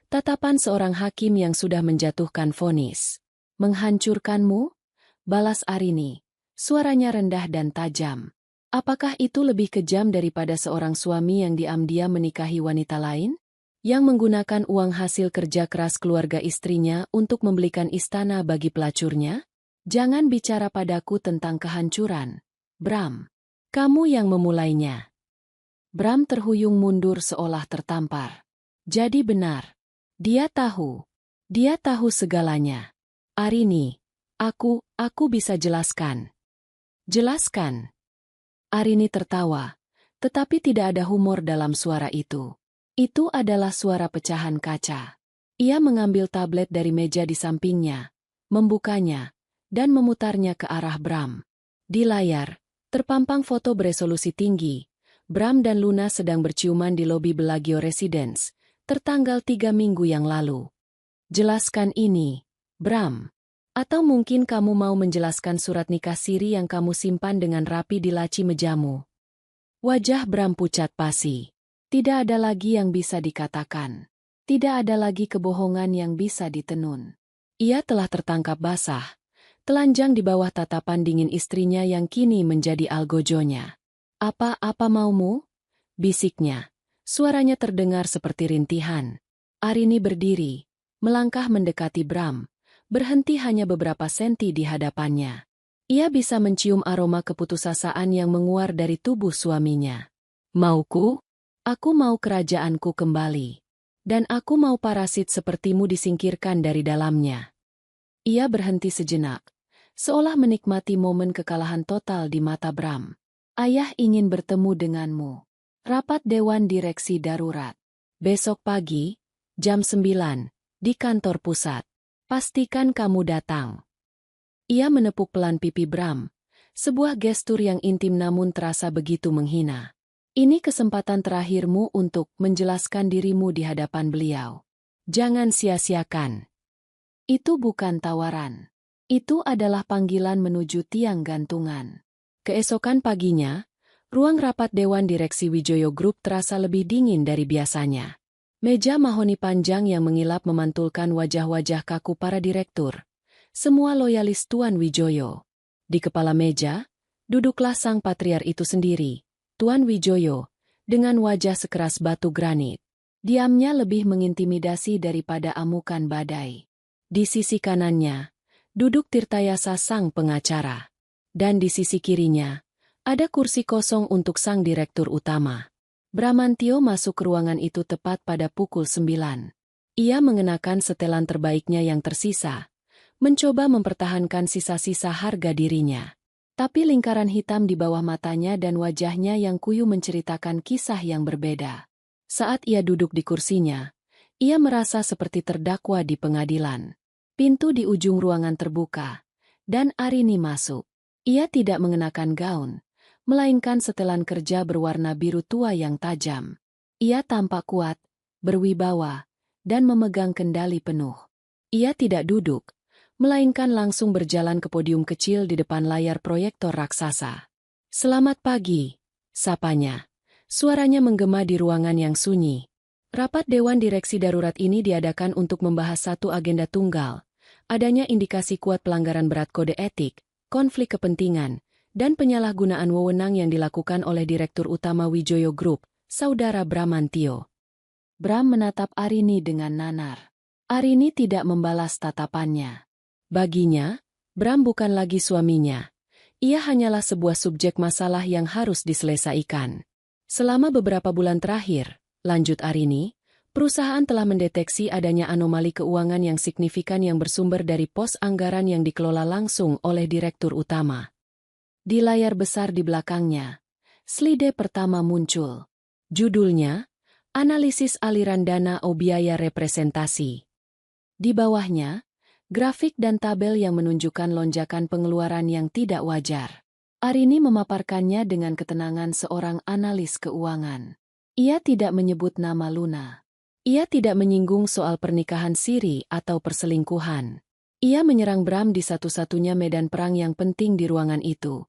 S1: Tatapan seorang hakim yang sudah menjatuhkan vonis. Menghancurkanmu? Balas Arini. Suaranya rendah dan tajam. Apakah itu lebih kejam daripada seorang suami yang diam-diam menikahi wanita lain? Yang menggunakan uang hasil kerja keras keluarga istrinya untuk membelikan istana bagi pelacurnya? Jangan bicara padaku tentang kehancuran, Bram. Kamu yang memulainya. Bram terhuyung mundur seolah tertampar. Jadi benar. Dia tahu. Dia tahu segalanya. Arini, aku bisa jelaskan. Jelaskan. Arini tertawa, tetapi tidak ada humor dalam suara itu. Itu adalah suara pecahan kaca. Ia mengambil tablet dari meja di sampingnya, membukanya, dan memutarnya ke arah Bram. Di layar, terpampang foto beresolusi tinggi. Bram dan Luna sedang berciuman di lobi Bellagio Residence, tertanggal 3 minggu yang lalu. Jelaskan ini, Bram. Atau mungkin kamu mau menjelaskan surat nikah siri yang kamu simpan dengan rapi di laci mejamu. Wajah Bram pucat pasi. Tidak ada lagi yang bisa dikatakan. Tidak ada lagi kebohongan yang bisa ditenun. Ia telah tertangkap basah. Telanjang di bawah tatapan dingin istrinya yang kini menjadi algojonya. Apa maumu? Bisiknya. Suaranya terdengar seperti rintihan. Arini berdiri, melangkah mendekati Bram, berhenti hanya beberapa senti di hadapannya. Ia bisa mencium aroma keputusasaan yang menguar dari tubuh suaminya. Mauku? Aku mau kerajaanku kembali. Dan aku mau parasit sepertimu disingkirkan dari dalamnya. Ia berhenti sejenak, seolah menikmati momen kekalahan total di mata Bram. Ayah ingin bertemu denganmu. Rapat Dewan Direksi Darurat. Besok pagi, jam 9, di kantor pusat. Pastikan kamu datang. Ia menepuk pelan pipi Bram, sebuah gestur yang intim namun terasa begitu menghina. Ini kesempatan terakhirmu untuk menjelaskan dirimu di hadapan beliau. Jangan sia-siakan. Itu bukan tawaran. Itu adalah panggilan menuju tiang gantungan. Keesokan paginya, Ruang rapat Dewan Direksi Wijoyo Group terasa lebih dingin dari biasanya. Meja mahoni panjang yang mengilap memantulkan wajah-wajah kaku para direktur. Semua loyalis Tuan Wijoyo. Di kepala meja, duduklah sang patriar itu sendiri, Tuan Wijoyo, dengan wajah sekeras batu granit. Diamnya lebih mengintimidasi daripada amukan badai. Di sisi kanannya, duduk Tirtayasa sang pengacara. Dan di sisi kirinya, ada kursi kosong untuk sang direktur utama. Bramantio masuk ke ruangan itu tepat pada pukul 9. Ia mengenakan setelan terbaiknya yang tersisa, mencoba mempertahankan sisa-sisa harga dirinya. Tapi lingkaran hitam di bawah matanya dan wajahnya yang kuyu menceritakan kisah yang berbeda. Saat ia duduk di kursinya, ia merasa seperti terdakwa di pengadilan. Pintu di ujung ruangan terbuka, dan Arini masuk. Ia tidak mengenakan gaun, melainkan setelan kerja berwarna biru tua yang tajam. Ia tampak kuat, berwibawa, dan memegang kendali penuh. Ia tidak duduk, melainkan langsung berjalan ke podium kecil di depan layar proyektor raksasa. "Selamat pagi," sapanya. Suaranya menggema di ruangan yang sunyi. Rapat Dewan Direksi Darurat ini diadakan untuk membahas satu agenda tunggal, adanya indikasi kuat pelanggaran berat kode etik, konflik kepentingan, dan penyalahgunaan wewenang yang dilakukan oleh Direktur Utama Wijoyo Group, Saudara Bramantio. Bram menatap Arini dengan nanar. Arini tidak membalas tatapannya. Baginya, Bram bukan lagi suaminya. Ia hanyalah sebuah subjek masalah yang harus diselesaikan. Selama beberapa bulan terakhir, lanjut Arini, perusahaan telah mendeteksi adanya anomali keuangan yang signifikan yang bersumber dari pos anggaran yang dikelola langsung oleh Direktur Utama. Di layar besar di belakangnya, slide pertama muncul. Judulnya, Analisis Aliran Dana o Biaya Representasi. Di bawahnya, grafik dan tabel yang menunjukkan lonjakan pengeluaran yang tidak wajar. Arini memaparkannya dengan ketenangan seorang analis keuangan. Ia tidak menyebut nama Luna. Ia tidak menyinggung soal pernikahan siri atau perselingkuhan. Ia menyerang Bram di satu-satunya medan perang yang penting di ruangan itu.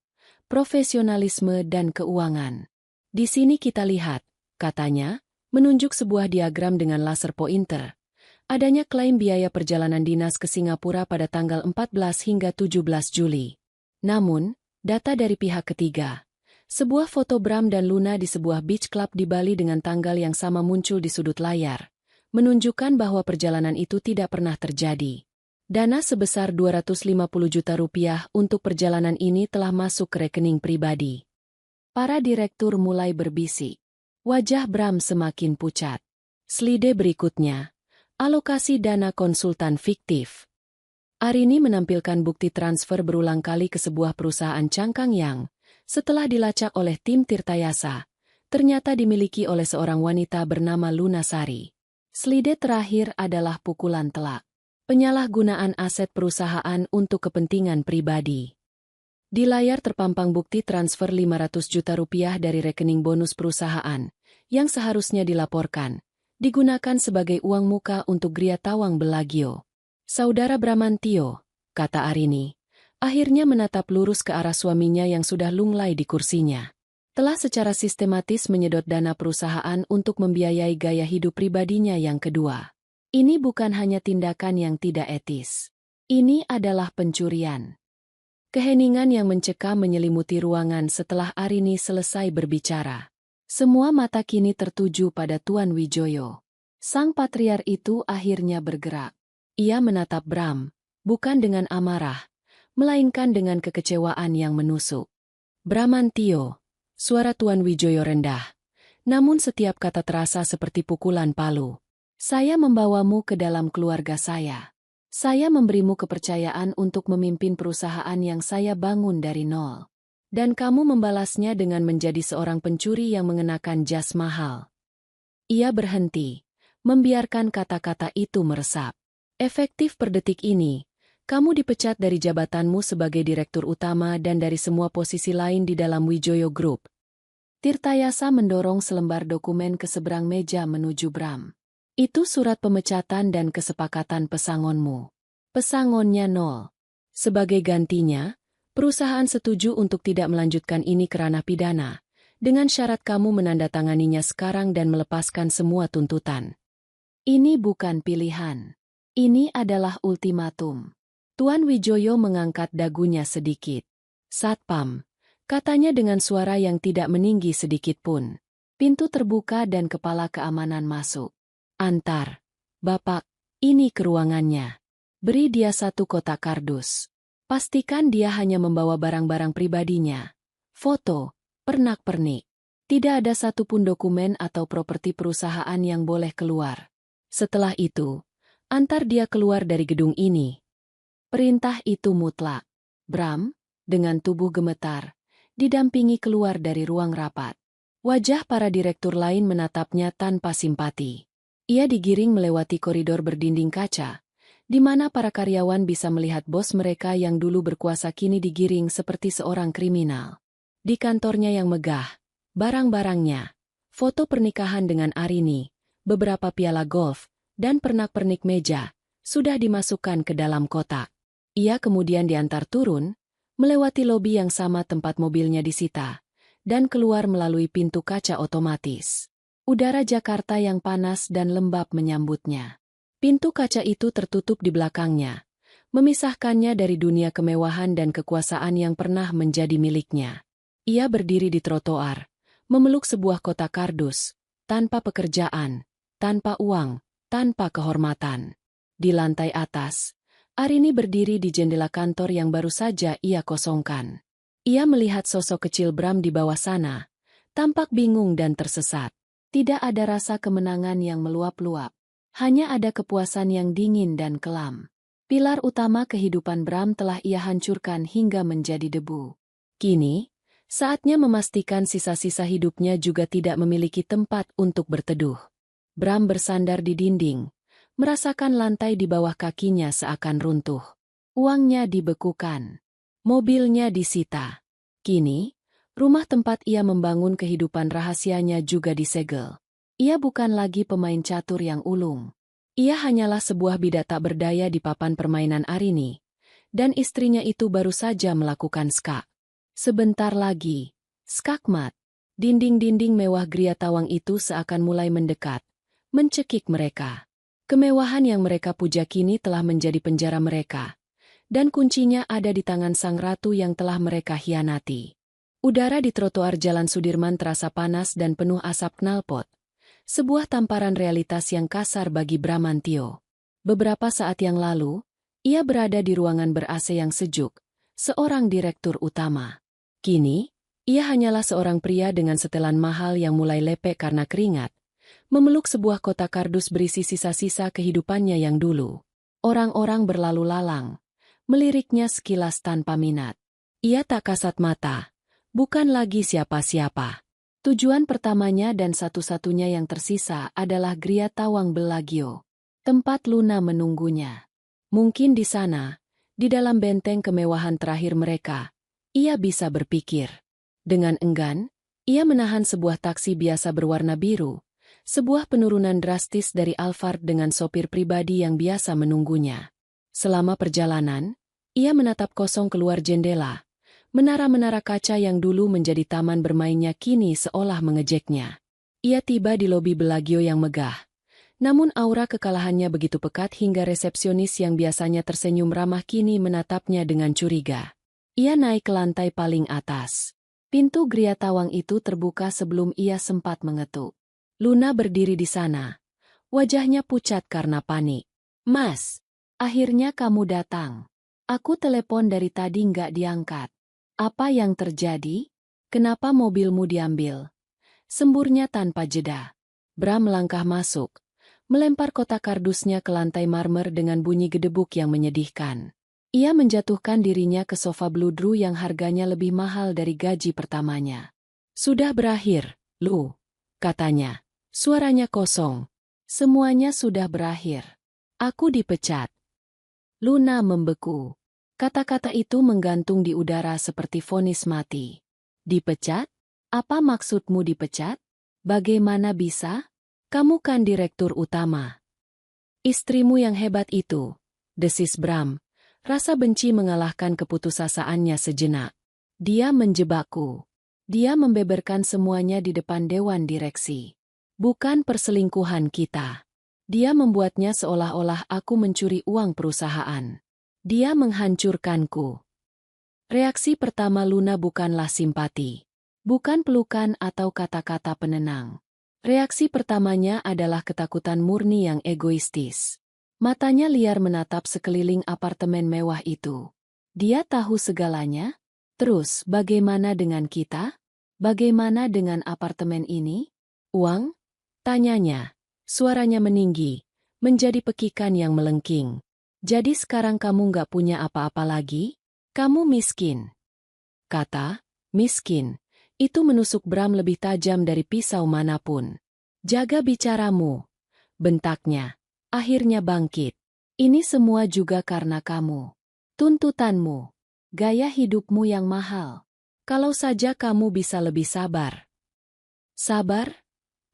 S1: Profesionalisme dan keuangan. "Di sini kita lihat," katanya, menunjuk sebuah diagram dengan laser pointer. Adanya klaim biaya perjalanan dinas ke Singapura pada tanggal 14 hingga 17 Juli. Namun, data dari pihak ketiga. Sebuah foto Bram dan Luna di sebuah beach club di Bali dengan tanggal yang sama muncul di sudut layar, menunjukkan bahwa perjalanan itu tidak pernah terjadi. Dana sebesar 250 juta rupiah untuk perjalanan ini telah masuk ke rekening pribadi. Para direktur mulai berbisik. Wajah Bram semakin pucat. Slide berikutnya, alokasi dana konsultan fiktif. Arini menampilkan bukti transfer berulang kali ke sebuah perusahaan cangkang yang, setelah dilacak oleh tim Tirtayasa, ternyata dimiliki oleh seorang wanita bernama Luna Sari. Slide terakhir adalah pukulan telak. Penyalahgunaan aset perusahaan untuk kepentingan pribadi. Di layar terpampang bukti transfer 500 juta rupiah dari rekening bonus perusahaan, yang seharusnya dilaporkan, digunakan sebagai uang muka untuk Gria Tawang Belagio. "Saudara Bramantio," kata Arini, akhirnya menatap lurus ke arah suaminya yang sudah lunglai di kursinya. "Telah secara sistematis menyedot dana perusahaan untuk membiayai gaya hidup pribadinya yang kedua. Ini bukan hanya tindakan yang tidak etis. Ini adalah pencurian." Keheningan yang mencekam menyelimuti ruangan setelah Arini selesai berbicara. Semua mata kini tertuju pada Tuan Wijoyo. Sang patriar itu akhirnya bergerak. Ia menatap Bram, bukan dengan amarah, melainkan dengan kekecewaan yang menusuk. "Bramantio," suara Tuan Wijoyo rendah, namun setiap kata terasa seperti pukulan palu. "Saya membawamu ke dalam keluarga saya. Saya memberimu kepercayaan untuk memimpin perusahaan yang saya bangun dari nol. Dan kamu membalasnya dengan menjadi seorang pencuri yang mengenakan jas mahal." Ia berhenti, membiarkan kata-kata itu meresap. "Efektif per detik ini, kamu dipecat dari jabatanmu sebagai direktur utama dan dari semua posisi lain di dalam Wijoyo Group." Tirtayasa mendorong selembar dokumen ke seberang meja menuju Bram. "Itu surat pemecatan dan kesepakatan pesangonmu. Pesangonnya nol. Sebagai gantinya, perusahaan setuju untuk tidak melanjutkan ini ke ranah pidana, dengan syarat kamu menandatanganinya sekarang dan melepaskan semua tuntutan. Ini bukan pilihan. Ini adalah ultimatum. Tuan Wijoyo mengangkat dagunya sedikit. Satpam, katanya dengan suara yang tidak meninggi sedikit pun. Pintu terbuka dan kepala keamanan masuk. Antar, Bapak, ini ke ruangannya. Beri dia 1 kotak kardus. Pastikan dia hanya membawa barang-barang pribadinya. Foto, pernak-pernik. Tidak ada satupun dokumen atau properti perusahaan yang boleh keluar. Setelah itu, antar dia keluar dari gedung ini. Perintah itu mutlak. Bram, dengan tubuh gemetar, didampingi keluar dari ruang rapat. Wajah para direktur lain menatapnya tanpa simpati. Ia digiring melewati koridor berdinding kaca, di mana para karyawan bisa melihat bos mereka yang dulu berkuasa kini digiring seperti seorang kriminal. Di kantornya yang megah, barang-barangnya, foto pernikahan dengan Arini, beberapa piala golf, dan pernak-pernik meja, sudah dimasukkan ke dalam kotak. Ia kemudian diantar turun, melewati lobi yang sama tempat mobilnya disita, dan keluar melalui pintu kaca otomatis. Udara Jakarta yang panas dan lembab menyambutnya. Pintu kaca itu tertutup di belakangnya, memisahkannya dari dunia kemewahan dan kekuasaan yang pernah menjadi miliknya. Ia berdiri di trotoar, memeluk sebuah kotak kardus, tanpa pekerjaan, tanpa uang, tanpa kehormatan. Di lantai atas, Arini berdiri di jendela kantor yang baru saja ia kosongkan. Ia melihat sosok kecil Bram di bawah sana, tampak bingung dan tersesat. Tidak ada rasa kemenangan yang meluap-luap. Hanya ada kepuasan yang dingin dan kelam. Pilar utama kehidupan Bram telah ia hancurkan hingga menjadi debu. Kini, saatnya memastikan sisa-sisa hidupnya juga tidak memiliki tempat untuk berteduh. Bram bersandar di dinding, merasakan lantai di bawah kakinya seakan runtuh. Uangnya dibekukan. Mobilnya disita. Kini, rumah tempat ia membangun kehidupan rahasianya juga disegel. Ia bukan lagi pemain catur yang ulung. Ia hanyalah sebuah bidak tak berdaya di papan permainan Arini, dan istrinya itu baru saja melakukan skak. Sebentar lagi, skakmat. Dinding-dinding mewah Gria Tawang itu seakan mulai mendekat, mencekik mereka. Kemewahan yang mereka puja kini telah menjadi penjara mereka, dan kuncinya ada di tangan sang ratu yang telah mereka hianati. Udara di trotoar Jalan Sudirman terasa panas dan penuh asap knalpot, sebuah tamparan realitas yang kasar bagi Bramantio. Beberapa saat yang lalu, ia berada di ruangan ber-AC yang sejuk, seorang direktur utama. Kini, ia hanyalah seorang pria dengan setelan mahal yang mulai lepek karena keringat, memeluk sebuah kotak kardus berisi sisa-sisa kehidupannya yang dulu. Orang-orang berlalu lalang, meliriknya sekilas tanpa minat. Ia tak kasat mata, bukan lagi siapa-siapa. Tujuan pertamanya dan satu-satunya yang tersisa adalah Gria Tawang Bellagio. Tempat Luna menunggunya. Mungkin di sana, di dalam benteng kemewahan terakhir mereka, ia bisa berpikir. Dengan enggan, ia menahan sebuah taksi biasa berwarna biru, sebuah penurunan drastis dari Alphard dengan sopir pribadi yang biasa menunggunya. Selama perjalanan, ia menatap kosong keluar jendela. Menara-menara kaca yang dulu menjadi taman bermainnya kini seolah mengejeknya. Ia tiba di lobi Bellagio yang megah. Namun aura kekalahannya begitu pekat hingga resepsionis yang biasanya tersenyum ramah kini menatapnya dengan curiga. Ia naik ke lantai paling atas. Pintu Gria Tawang itu terbuka sebelum ia sempat mengetuk. Luna berdiri di sana. Wajahnya pucat karena panik. "Mas, akhirnya kamu datang. Aku telepon dari tadi nggak diangkat. Apa yang terjadi? Kenapa mobilmu diambil?" Semburnya tanpa jeda. Bram melangkah masuk, melempar kotak kardusnya ke lantai marmer dengan bunyi gedebuk yang menyedihkan. Ia menjatuhkan dirinya ke sofa bludru yang harganya lebih mahal dari gaji pertamanya. "Sudah berakhir, Lu," katanya. Suaranya kosong. "Semuanya sudah berakhir. Aku dipecat." Luna membeku. Kata-kata itu menggantung di udara seperti vonis mati. "Dipecat? Apa maksudmu dipecat? Bagaimana bisa? Kamu kan direktur utama." "Istrimu yang hebat itu," desis Bram. Rasa benci mengalahkan keputusasaannya sejenak. "Dia menjebakku. Dia membeberkan semuanya di depan dewan direksi. Bukan perselingkuhan kita. Dia membuatnya seolah-olah aku mencuri uang perusahaan. Dia menghancurkanku. Reaksi pertama Luna bukanlah simpati. Bukan pelukan atau kata-kata penenang. Reaksi pertamanya adalah ketakutan murni yang egoistis. Matanya liar menatap sekeliling apartemen mewah itu. Dia tahu segalanya? Terus, bagaimana dengan kita? Bagaimana dengan apartemen ini? Uang? Tanyanya. Suaranya meninggi, menjadi pekikan yang melengking. Jadi sekarang kamu nggak punya apa-apa lagi? Kamu miskin. Kata, miskin, itu menusuk Bram lebih tajam dari pisau manapun. Jaga bicaramu. Bentaknya. Akhirnya bangkit. Ini semua juga karena kamu. Tuntutanmu. Gaya hidupmu yang mahal. Kalau saja kamu bisa lebih sabar. Sabar?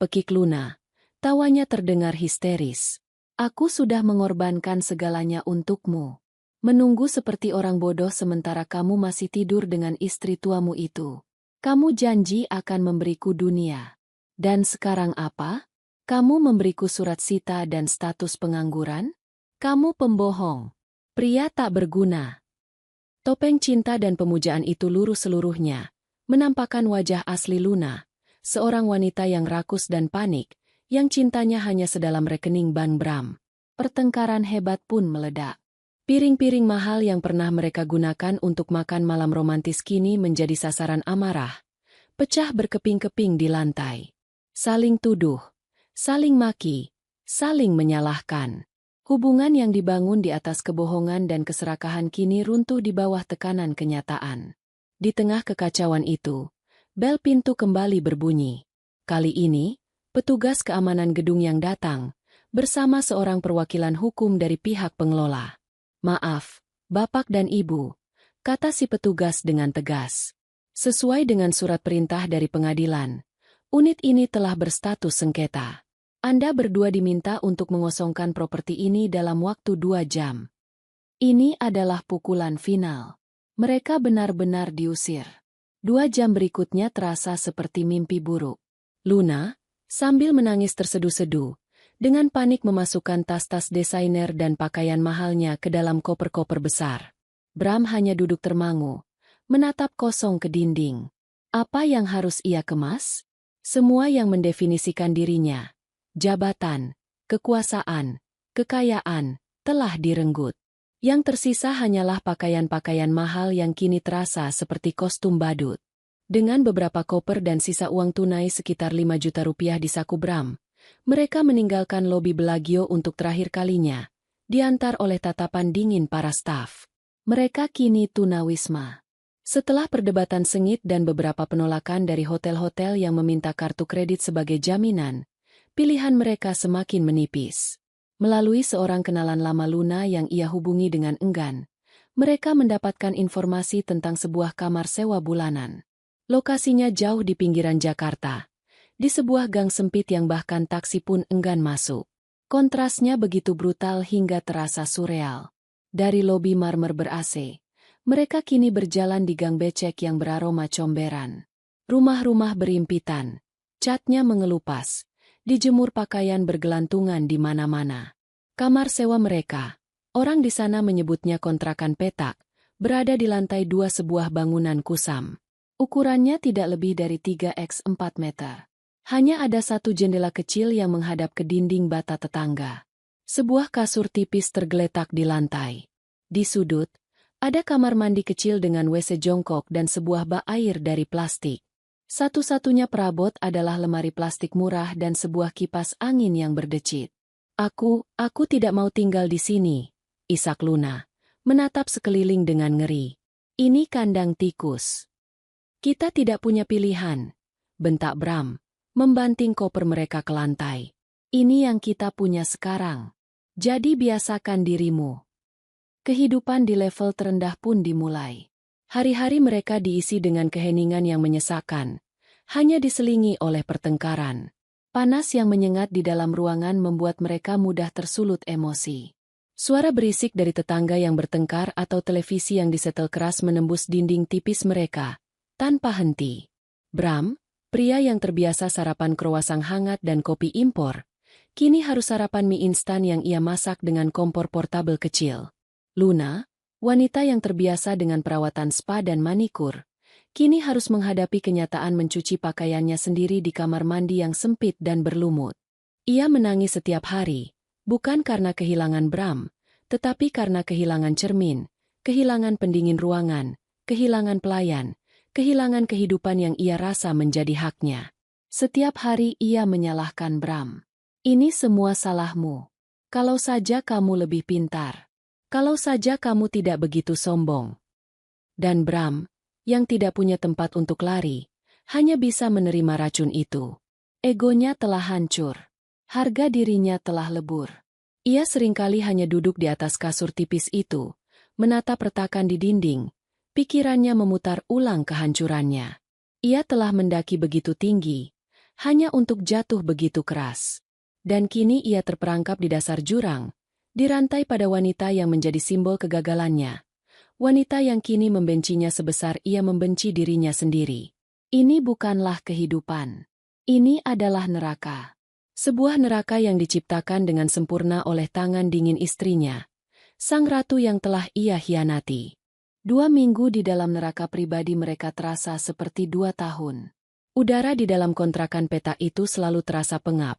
S1: Pekik Luna. Tawanya terdengar histeris. Aku sudah mengorbankan segalanya untukmu. Menunggu seperti orang bodoh sementara kamu masih tidur dengan istri tuamu itu. Kamu janji akan memberiku dunia. Dan sekarang apa? Kamu memberiku surat sita dan status pengangguran? Kamu pembohong. Pria tak berguna. Topeng cinta dan pemujaan itu lurus seluruhnya, menampakkan wajah asli Luna, seorang wanita yang rakus dan panik, yang cintanya hanya sedalam rekening Ban Bram. Pertengkaran hebat pun meledak. Piring-piring mahal yang pernah mereka gunakan untuk makan malam romantis kini menjadi sasaran amarah. Pecah berkeping-keping di lantai. Saling tuduh, saling maki, saling menyalahkan. Hubungan yang dibangun di atas kebohongan dan keserakahan kini runtuh di bawah tekanan kenyataan. Di tengah kekacauan itu, bel pintu kembali berbunyi. Kali ini, petugas keamanan gedung yang datang, bersama seorang perwakilan hukum dari pihak pengelola. Maaf, Bapak dan Ibu, kata si petugas dengan tegas. Sesuai dengan surat perintah dari pengadilan, unit ini telah berstatus sengketa. Anda berdua diminta untuk mengosongkan properti ini dalam waktu 2 jam. Ini adalah pukulan final. Mereka benar-benar diusir. 2 jam berikutnya terasa seperti mimpi buruk. Luna, sambil menangis terseduh-seduh, dengan panik memasukkan tas-tas desainer dan pakaian mahalnya ke dalam koper-koper besar. Bram hanya duduk termangu, menatap kosong ke dinding. Apa yang harus ia kemas? Semua yang mendefinisikan dirinya. Jabatan, kekuasaan, kekayaan, telah direnggut. Yang tersisa hanyalah pakaian-pakaian mahal yang kini terasa seperti kostum badut. Dengan beberapa koper dan sisa uang tunai sekitar 5 juta rupiah di saku Bram, mereka meninggalkan lobi Bellagio untuk terakhir kalinya, diantar oleh tatapan dingin para staf. Mereka kini tunawisma. Setelah perdebatan sengit dan beberapa penolakan dari hotel-hotel yang meminta kartu kredit sebagai jaminan, pilihan mereka semakin menipis. Melalui seorang kenalan lama Luna yang ia hubungi dengan enggan, mereka mendapatkan informasi tentang sebuah kamar sewa bulanan. Lokasinya jauh di pinggiran Jakarta. Di sebuah gang sempit yang bahkan taksi pun enggan masuk. Kontrasnya begitu brutal hingga terasa surreal. Dari lobi marmer ber-AC, mereka kini berjalan di gang becek yang beraroma comberan. Rumah-rumah berimpitan, catnya mengelupas, dijemur pakaian bergelantungan di mana-mana. Kamar sewa mereka, orang di sana menyebutnya kontrakan petak, berada di lantai 2 sebuah bangunan kusam. Ukurannya tidak lebih dari 3x4 meter. Hanya ada satu jendela kecil yang menghadap ke dinding bata tetangga. Sebuah kasur tipis tergeletak di lantai. Di sudut, ada kamar mandi kecil dengan WC jongkok dan sebuah bak air dari plastik. Satu-satunya perabot adalah lemari plastik murah dan sebuah kipas angin yang berdecit. Aku tidak mau tinggal di sini, isak Luna, menatap sekeliling dengan ngeri. Ini kandang tikus. Kita tidak punya pilihan, bentak Bram, membanting koper mereka ke lantai. Ini yang kita punya sekarang. Jadi biasakan dirimu. Kehidupan di level terendah pun dimulai. Hari-hari mereka diisi dengan keheningan yang menyesakan. Hanya diselingi oleh pertengkaran. Panas yang menyengat di dalam ruangan membuat mereka mudah tersulut emosi. Suara berisik dari tetangga yang bertengkar atau televisi yang disetel keras menembus dinding tipis mereka, tanpa henti. Bram, pria yang terbiasa sarapan kroasang hangat dan kopi impor, kini harus sarapan mie instan yang ia masak dengan kompor portabel kecil. Luna, wanita yang terbiasa dengan perawatan spa dan manikur, kini harus menghadapi kenyataan mencuci pakaiannya sendiri di kamar mandi yang sempit dan berlumut. Ia menangis setiap hari, bukan karena kehilangan Bram, tetapi karena kehilangan cermin, kehilangan pendingin ruangan, kehilangan pelayan, kehilangan kehidupan yang ia rasa menjadi haknya. Setiap hari ia menyalahkan Bram. Ini semua salahmu. Kalau saja kamu lebih pintar. Kalau saja kamu tidak begitu sombong. Dan Bram, yang tidak punya tempat untuk lari, hanya bisa menerima racun itu. Egonya telah hancur. Harga dirinya telah lebur. Ia seringkali hanya duduk di atas kasur tipis itu, menatap retakan di dinding, pikirannya memutar ulang kehancurannya. Ia telah mendaki begitu tinggi, hanya untuk jatuh begitu keras. Dan kini ia terperangkap di dasar jurang, dirantai pada wanita yang menjadi simbol kegagalannya. Wanita yang kini membencinya sebesar ia membenci dirinya sendiri. Ini bukanlah kehidupan. Ini adalah neraka. Sebuah neraka yang diciptakan dengan sempurna oleh tangan dingin istrinya, sang ratu yang telah ia hianati. 2 minggu di dalam neraka pribadi mereka terasa seperti 2 tahun. Udara di dalam kontrakan peta itu selalu terasa pengap,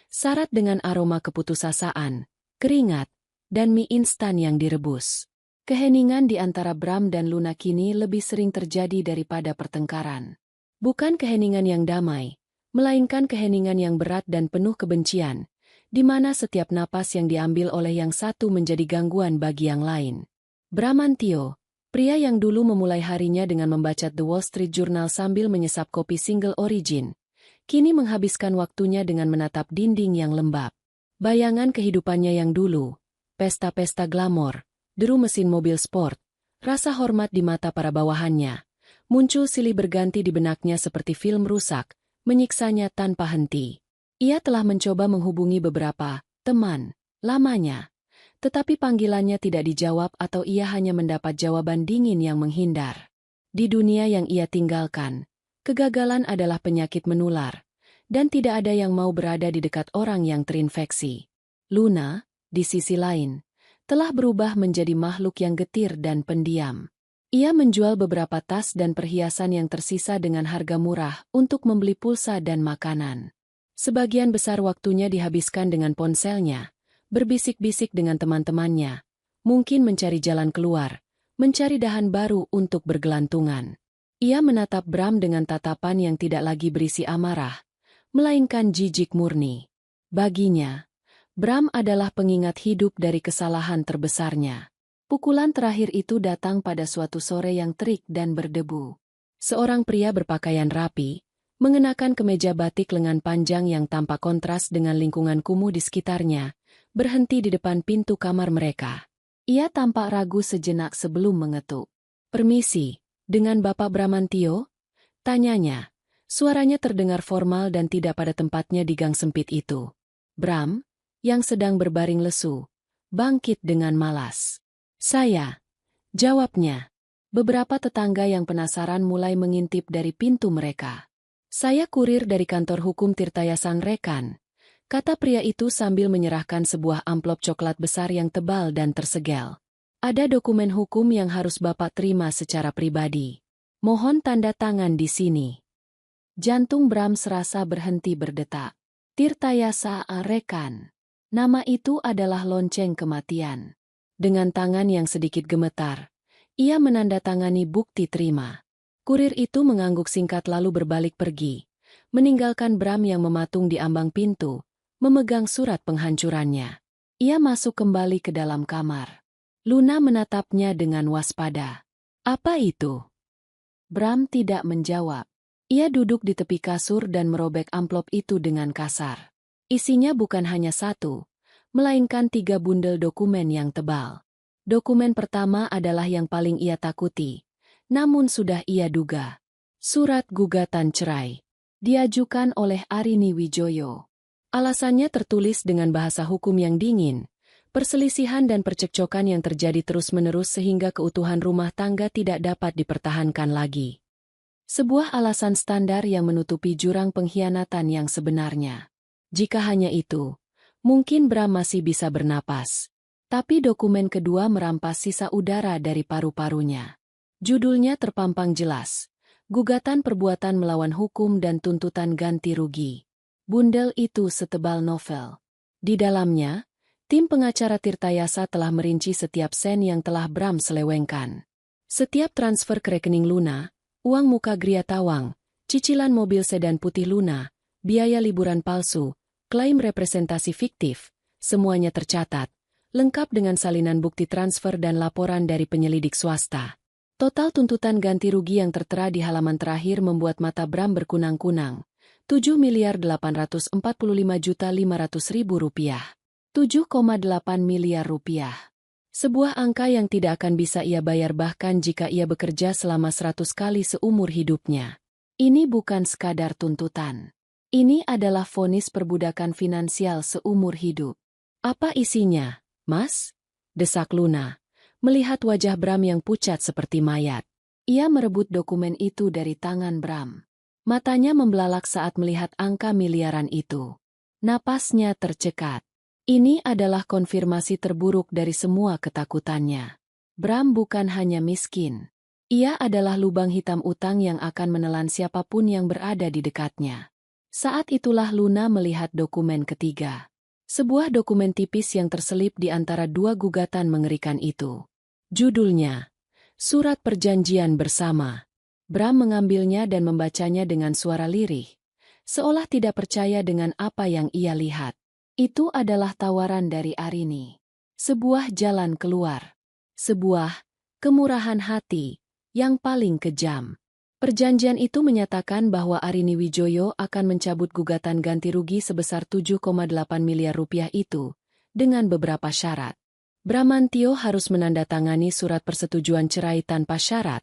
S1: syarat dengan aroma keputusasaan, keringat, dan mie instan yang direbus. Keheningan di antara Bram dan Luna kini lebih sering terjadi daripada pertengkaran. Bukan keheningan yang damai, melainkan keheningan yang berat dan penuh kebencian, di mana setiap napas yang diambil oleh yang satu menjadi gangguan bagi yang lain. Bramantio, pria yang dulu memulai harinya dengan membaca The Wall Street Journal sambil menyesap kopi single origin, kini menghabiskan waktunya dengan menatap dinding yang lembab. Bayangan kehidupannya yang dulu, pesta-pesta glamor, deru mesin mobil sport, rasa hormat di mata para bawahannya, muncul silih berganti di benaknya seperti film rusak, menyiksanya tanpa henti. Ia telah mencoba menghubungi beberapa teman lamanya, tetapi panggilannya tidak dijawab atau ia hanya mendapat jawaban dingin yang menghindar. Di dunia yang ia tinggalkan, kegagalan adalah penyakit menular, dan tidak ada yang mau berada di dekat orang yang terinfeksi. Luna, di sisi lain, telah berubah menjadi makhluk yang getir dan pendiam. Ia menjual beberapa tas dan perhiasan yang tersisa dengan harga murah untuk membeli pulsa dan makanan. Sebagian besar waktunya dihabiskan dengan ponselnya, berbisik-bisik dengan teman-temannya, mungkin mencari jalan keluar, mencari dahan baru untuk bergelantungan. Ia menatap Bram dengan tatapan yang tidak lagi berisi amarah, melainkan jijik murni. Baginya, Bram adalah pengingat hidup dari kesalahan terbesarnya. Pukulan terakhir itu datang pada suatu sore yang terik dan berdebu. Seorang pria berpakaian rapi, mengenakan kemeja batik lengan panjang yang tampak kontras dengan lingkungan kumuh di sekitarnya, berhenti di depan pintu kamar mereka. Ia tampak ragu sejenak sebelum mengetuk. "Permisi, dengan Bapak Bramantio?" tanyanya. Suaranya terdengar formal dan tidak pada tempatnya di gang sempit itu. Bram, yang sedang berbaring lesu, bangkit dengan malas. "Saya," jawabnya. Beberapa tetangga yang penasaran mulai mengintip dari pintu mereka. "Saya kurir dari kantor hukum Tirtaya Sangrekan," kata pria itu sambil menyerahkan sebuah amplop coklat besar yang tebal dan tersegel. "Ada dokumen hukum yang harus Bapak terima secara pribadi. Mohon tanda tangan di sini." Jantung Bram serasa berhenti berdetak. Tirtaya Sangrekan. Nama itu adalah lonceng kematian. Dengan tangan yang sedikit gemetar, ia menandatangani bukti terima. Kurir itu mengangguk singkat lalu berbalik pergi, meninggalkan Bram yang mematung di ambang pintu, memegang surat penghancurannya. Ia masuk kembali ke dalam kamar. Luna menatapnya dengan waspada. "Apa itu?" Bram tidak menjawab. Ia duduk di tepi kasur dan merobek amplop itu dengan kasar. Isinya bukan hanya satu, melainkan 3 bundel dokumen yang tebal. Dokumen pertama adalah yang paling ia takuti, namun sudah ia duga. Surat gugatan cerai. Diajukan oleh Arini Wijoyo. Alasannya tertulis dengan bahasa hukum yang dingin, perselisihan dan percekcokan yang terjadi terus-menerus sehingga keutuhan rumah tangga tidak dapat dipertahankan lagi. Sebuah alasan standar yang menutupi jurang pengkhianatan yang sebenarnya. Jika hanya itu, mungkin Bram masih bisa bernapas. Tapi dokumen kedua merampas sisa udara dari paru-parunya. Judulnya terpampang jelas. Gugatan perbuatan melawan hukum dan tuntutan ganti rugi. Bundel itu setebal novel. Di dalamnya, tim pengacara Tirtayasa telah merinci setiap sen yang telah Bram selewengkan. Setiap transfer ke rekening Luna, uang muka Gria Tawang, cicilan mobil sedan putih Luna, biaya liburan palsu, klaim representasi fiktif, semuanya tercatat, lengkap dengan salinan bukti transfer dan laporan dari penyelidik swasta. Total tuntutan ganti rugi yang tertera di halaman terakhir membuat mata Bram berkunang-kunang. 7.845.500.000 rupiah. 7,8 miliar rupiah. Sebuah angka yang tidak akan bisa ia bayar bahkan jika ia bekerja selama 100 kali seumur hidupnya. Ini bukan sekadar tuntutan. Ini adalah vonis perbudakan finansial seumur hidup. Apa isinya, Mas? Desak Luna, melihat wajah Bram yang pucat seperti mayat. Ia merebut dokumen itu dari tangan Bram. Matanya membelalak saat melihat angka miliaran itu. Napasnya tercekat. Ini adalah konfirmasi terburuk dari semua ketakutannya. Bram bukan hanya miskin. Ia adalah lubang hitam utang yang akan menelan siapapun yang berada di dekatnya. Saat itulah Luna melihat dokumen ketiga. Sebuah dokumen tipis yang terselip di antara dua gugatan mengerikan itu. Judulnya, Surat Perjanjian Bersama. Bram mengambilnya dan membacanya dengan suara lirih, seolah tidak percaya dengan apa yang ia lihat. Itu adalah tawaran dari Arini. Sebuah jalan keluar. Sebuah kemurahan hati yang paling kejam. Perjanjian itu menyatakan bahwa Arini Wijoyo akan mencabut gugatan ganti rugi sebesar 7,8 miliar rupiah itu, dengan beberapa syarat. Bramantio harus menandatangani surat persetujuan cerai tanpa syarat.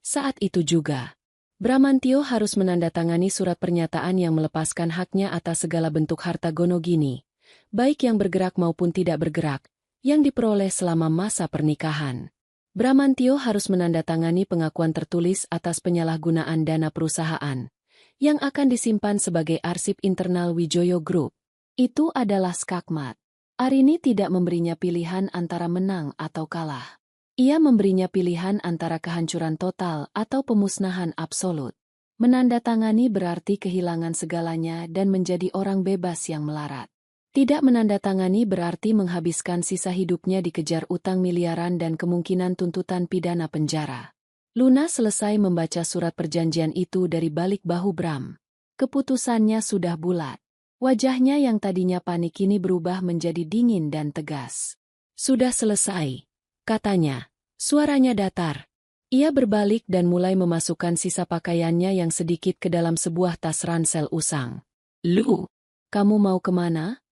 S1: Saat itu juga, Bramantio harus menandatangani surat pernyataan yang melepaskan haknya atas segala bentuk harta Gonogini, baik yang bergerak maupun tidak bergerak, yang diperoleh selama masa pernikahan. Bramantio harus menandatangani pengakuan tertulis atas penyalahgunaan dana perusahaan, yang akan disimpan sebagai arsip internal Wijoyo Group. Itu adalah skakmat. Arini tidak memberinya pilihan antara menang atau kalah. Ia memberinya pilihan antara kehancuran total atau pemusnahan absolut. Menandatangani berarti kehilangan segalanya dan menjadi orang bebas yang melarat. Tidak menandatangani berarti menghabiskan sisa hidupnya dikejar utang miliaran dan kemungkinan tuntutan pidana penjara. Luna selesai membaca surat perjanjian itu dari balik bahu Bram. Keputusannya sudah bulat. Wajahnya yang tadinya panik kini berubah menjadi dingin dan tegas. Sudah selesai, katanya. Suaranya datar. Ia berbalik dan mulai memasukkan sisa pakaiannya yang sedikit ke dalam sebuah tas ransel usang. Lu, kamu mau kemana?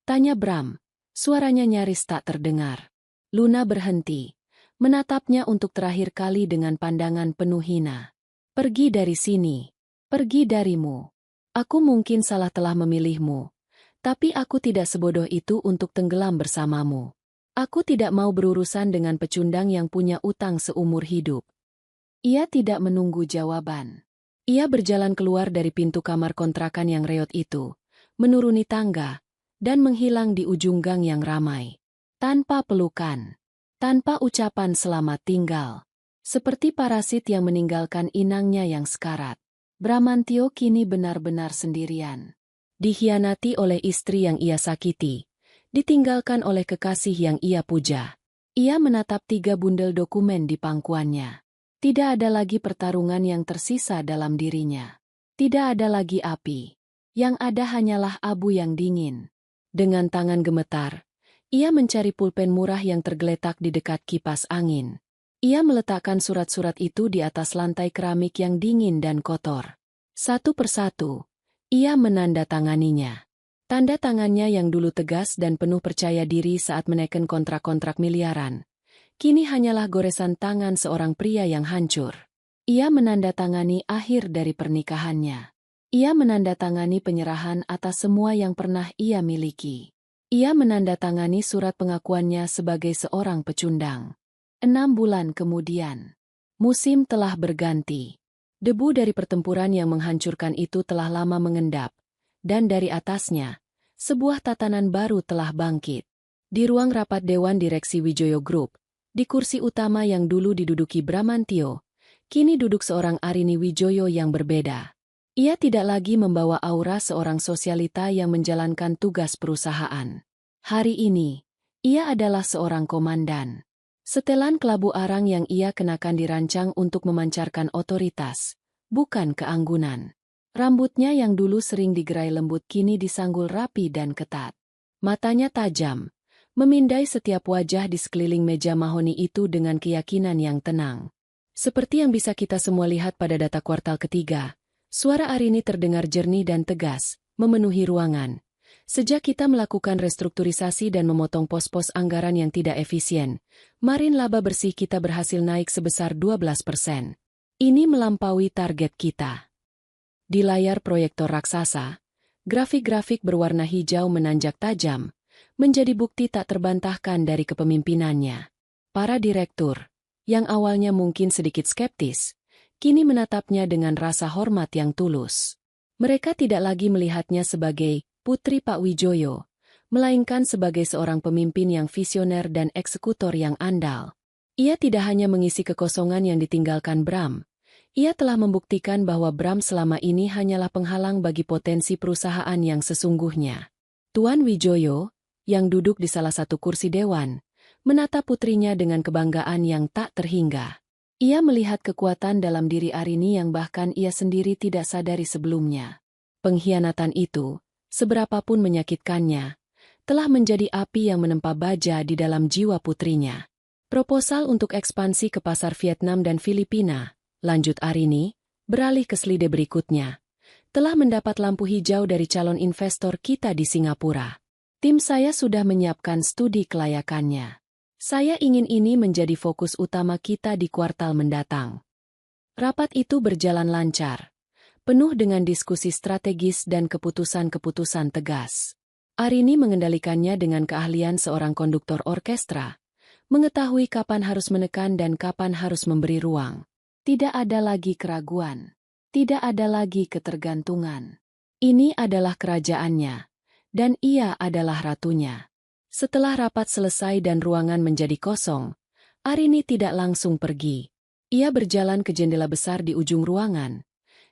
S1: Tanya Bram. Suaranya nyaris tak terdengar. Luna berhenti, menatapnya untuk terakhir kali dengan pandangan penuh hina. Pergi dari sini. Pergi darimu. Aku mungkin salah telah memilihmu, tapi aku tidak sebodoh itu untuk tenggelam bersamamu. Aku tidak mau berurusan dengan pecundang yang punya utang seumur hidup. Ia tidak menunggu jawaban. Ia berjalan keluar dari pintu kamar kontrakan yang reot itu, menuruni tangga, dan menghilang di ujung gang yang ramai. Tanpa pelukan. Tanpa ucapan selamat tinggal. Seperti parasit yang meninggalkan inangnya yang sekarat. Bramantio kini benar-benar sendirian. Dikhianati oleh istri yang ia sakiti. Ditinggalkan oleh kekasih yang ia puja. Ia menatap 3 bundel dokumen di pangkuannya. Tidak ada lagi pertarungan yang tersisa dalam dirinya. Tidak ada lagi api. Yang ada hanyalah abu yang dingin. Dengan tangan gemetar, ia mencari pulpen murah yang tergeletak di dekat kipas angin. Ia meletakkan surat-surat itu di atas lantai keramik yang dingin dan kotor. Satu persatu, ia menandatanganinya. Tanda tangannya yang dulu tegas dan penuh percaya diri saat menekan kontrak-kontrak miliaran, kini hanyalah goresan tangan seorang pria yang hancur. Ia menandatangani akhir dari pernikahannya. Ia menandatangani penyerahan atas semua yang pernah ia miliki. Ia menandatangani surat pengakuannya sebagai seorang pecundang. 6 bulan kemudian, musim telah berganti. Debu dari pertempuran yang menghancurkan itu telah lama mengendap, dan dari atasnya, sebuah tatanan baru telah bangkit. Di ruang rapat Dewan Direksi Wijoyo Group, di kursi utama yang dulu diduduki Bramantio, kini duduk seorang Arini Wijoyo yang berbeda. Ia tidak lagi membawa aura seorang sosialita yang menjalankan tugas perusahaan. Hari ini, ia adalah seorang komandan. Setelan kelabu arang yang ia kenakan dirancang untuk memancarkan otoritas, bukan keanggunan. Rambutnya yang dulu sering digerai lembut kini disanggul rapi dan ketat. Matanya tajam, memindai setiap wajah di sekeliling meja mahoni itu dengan keyakinan yang tenang. Seperti yang bisa kita semua lihat pada data kuartal ketiga, suara Arini terdengar jernih dan tegas, memenuhi ruangan. Sejak kita melakukan restrukturisasi dan memotong pos-pos anggaran yang tidak efisien, margin laba bersih kita berhasil naik sebesar 12%. Ini melampaui target kita. Di layar proyektor raksasa, grafik-grafik berwarna hijau menanjak tajam, menjadi bukti tak terbantahkan dari kepemimpinannya. Para direktur, yang awalnya mungkin sedikit skeptis, kini menatapnya dengan rasa hormat yang tulus. Mereka tidak lagi melihatnya sebagai putri Pak Wijoyo, melainkan sebagai seorang pemimpin yang visioner dan eksekutor yang andal. Ia tidak hanya mengisi kekosongan yang ditinggalkan Bram, ia telah membuktikan bahwa Bram selama ini hanyalah penghalang bagi potensi perusahaan yang sesungguhnya. Tuan Wijoyo, yang duduk di salah satu kursi dewan, menatap putrinya dengan kebanggaan yang tak terhingga. Ia melihat kekuatan dalam diri Arini yang bahkan ia sendiri tidak sadari sebelumnya. Pengkhianatan itu, seberapapun menyakitkannya, telah menjadi api yang menempa baja di dalam jiwa putrinya. Proposal untuk ekspansi ke pasar Vietnam dan Filipina, lanjut Arini, beralih ke slide berikutnya, telah mendapat lampu hijau dari calon investor kita di Singapura. Tim saya sudah menyiapkan studi kelayakannya. Saya ingin ini menjadi fokus utama kita di kuartal mendatang. Rapat itu berjalan lancar, penuh dengan diskusi strategis dan keputusan-keputusan tegas. Arini mengendalikannya dengan keahlian seorang konduktor orkestra, mengetahui kapan harus menekan dan kapan harus memberi ruang. Tidak ada lagi keraguan, tidak ada lagi ketergantungan. Ini adalah kerajaannya, dan ia adalah ratunya. Setelah rapat selesai dan ruangan menjadi kosong, Arini tidak langsung pergi. Ia berjalan ke jendela besar di ujung ruangan.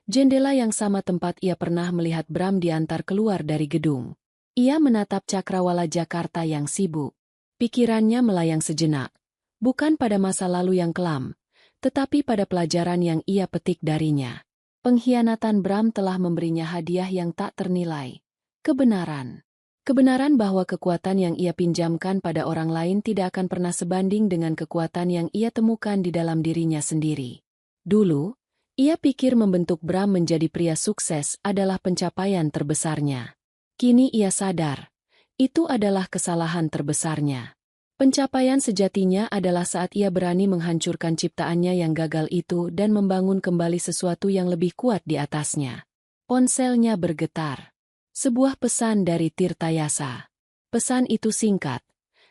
S1: Jendela yang sama tempat ia pernah melihat Bram diantar keluar dari gedung. Ia menatap cakrawala Jakarta yang sibuk. Pikirannya melayang sejenak, bukan pada masa lalu yang kelam, tetapi pada pelajaran yang ia petik darinya. Pengkhianatan Bram telah memberinya hadiah yang tak ternilai. Kebenaran. Kebenaran bahwa kekuatan yang ia pinjamkan pada orang lain tidak akan pernah sebanding dengan kekuatan yang ia temukan di dalam dirinya sendiri. Dulu, ia pikir membentuk Bram menjadi pria sukses adalah pencapaian terbesarnya. Kini ia sadar, itu adalah kesalahan terbesarnya. Pencapaian sejatinya adalah saat ia berani menghancurkan ciptaannya yang gagal itu dan membangun kembali sesuatu yang lebih kuat di atasnya. Ponselnya bergetar. Sebuah pesan dari Tirtayasa. Pesan itu singkat.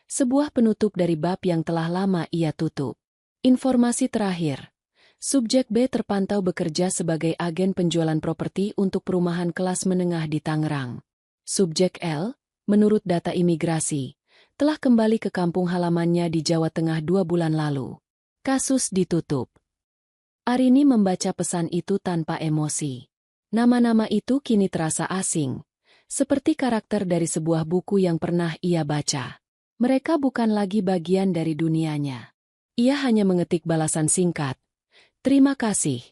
S1: Sebuah penutup dari bab yang telah lama ia tutup. Informasi terakhir. Subjek B terpantau bekerja sebagai agen penjualan properti untuk perumahan kelas menengah di Tangerang. Subjek L, menurut data imigrasi, telah kembali ke kampung halamannya di Jawa Tengah 2 bulan lalu. Kasus ditutup. Arini membaca pesan itu tanpa emosi. Nama-nama itu kini terasa asing, seperti karakter dari sebuah buku yang pernah ia baca. Mereka bukan lagi bagian dari dunianya. Ia hanya mengetik balasan singkat. Terima kasih.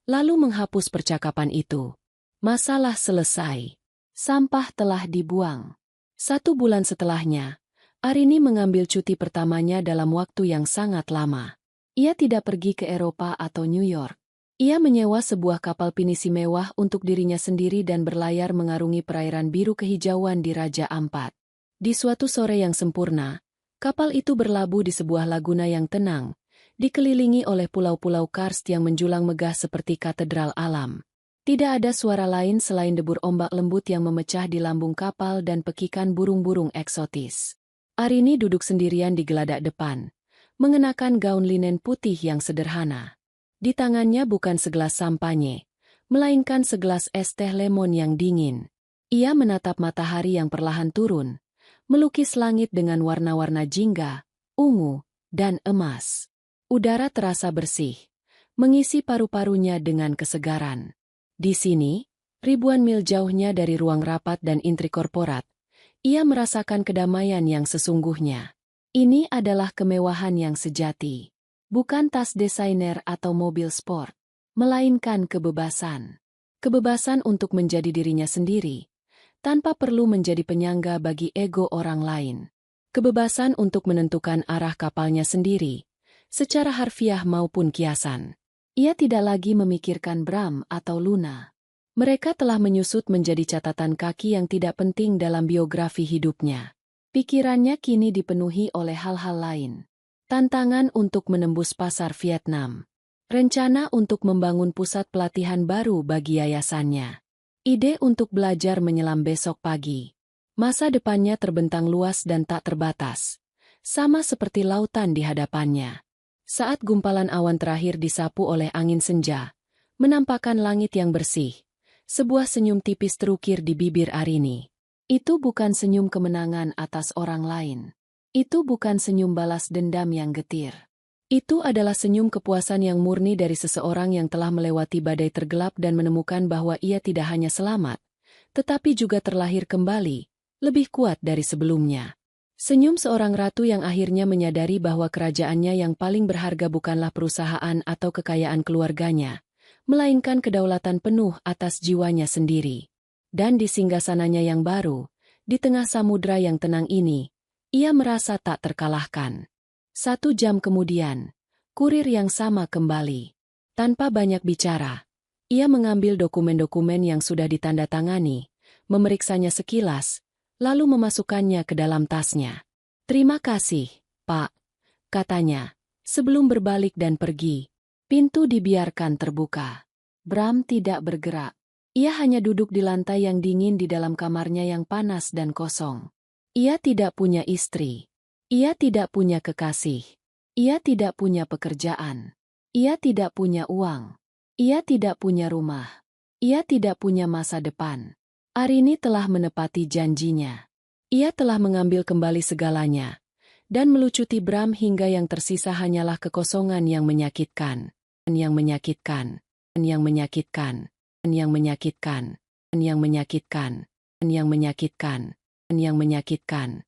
S1: Lalu menghapus percakapan itu. Masalah selesai. Sampah telah dibuang. 1 bulan setelahnya, Arini mengambil cuti pertamanya dalam waktu yang sangat lama. Ia tidak pergi ke Eropa atau New York. Ia menyewa sebuah kapal pinisi mewah untuk dirinya sendiri dan berlayar mengarungi perairan biru kehijauan di Raja Ampat. Di suatu sore yang sempurna, kapal itu berlabuh di sebuah laguna yang tenang, dikelilingi oleh pulau-pulau karst yang menjulang megah seperti katedral alam. Tidak ada suara lain selain debur ombak lembut yang memecah di lambung kapal dan pekikan burung-burung eksotis. Arini duduk sendirian di geladak depan, mengenakan gaun linen putih yang sederhana. Di tangannya bukan segelas sampanye, melainkan segelas es teh lemon yang dingin. Ia menatap matahari yang perlahan turun, melukis langit dengan warna-warna jingga, ungu, dan emas. Udara terasa bersih, mengisi paru-parunya dengan kesegaran. Di sini, ribuan mil jauhnya dari ruang rapat dan intrik korporat, ia merasakan kedamaian yang sesungguhnya. Ini adalah kemewahan yang sejati. Bukan tas desainer atau mobil sport, melainkan kebebasan. Kebebasan untuk menjadi dirinya sendiri, tanpa perlu menjadi penyangga bagi ego orang lain. Kebebasan untuk menentukan arah kapalnya sendiri, secara harfiah maupun kiasan. Ia tidak lagi memikirkan Bram atau Luna. Mereka telah menyusut menjadi catatan kaki yang tidak penting dalam biografi hidupnya. Pikirannya kini dipenuhi oleh hal-hal lain. Tantangan untuk menembus pasar Vietnam. Rencana untuk membangun pusat pelatihan baru bagi yayasannya. Ide untuk belajar menyelam besok pagi. Masa depannya terbentang luas dan tak terbatas. Sama seperti lautan di hadapannya. Saat gumpalan awan terakhir disapu oleh angin senja, menampakkan langit yang bersih, sebuah senyum tipis terukir di bibir Arini. Itu bukan senyum kemenangan atas orang lain. Itu bukan senyum balas dendam yang getir. Itu adalah senyum kepuasan yang murni dari seseorang yang telah melewati badai tergelap dan menemukan bahwa ia tidak hanya selamat, tetapi juga terlahir kembali, lebih kuat dari sebelumnya. Senyum seorang ratu yang akhirnya menyadari bahwa kerajaannya yang paling berharga bukanlah perusahaan atau kekayaan keluarganya, melainkan kedaulatan penuh atas jiwanya sendiri. Dan di singgasananya yang baru, di tengah samudra yang tenang ini, ia merasa tak terkalahkan. 1 jam kemudian, kurir yang sama kembali. Tanpa banyak bicara, ia mengambil dokumen-dokumen yang sudah ditandatangani, memeriksanya sekilas, lalu memasukkannya ke dalam tasnya. "Terima kasih, Pak," katanya, sebelum berbalik dan pergi. Pintu dibiarkan terbuka. Bram tidak bergerak. Ia hanya duduk di lantai yang dingin di dalam kamarnya yang panas dan kosong. Ia tidak punya istri. Ia tidak punya kekasih. Ia tidak punya pekerjaan. Ia tidak punya uang. Ia tidak punya rumah. Ia tidak punya masa depan. Arini telah menepati janjinya. Ia telah mengambil kembali segalanya, dan melucuti Bram hingga yang tersisa hanyalah kekosongan yang menyakitkan, yang menyakitkan, yang menyakitkan, yang menyakitkan, yang menyakitkan, yang menyakitkan, yang menyakitkan.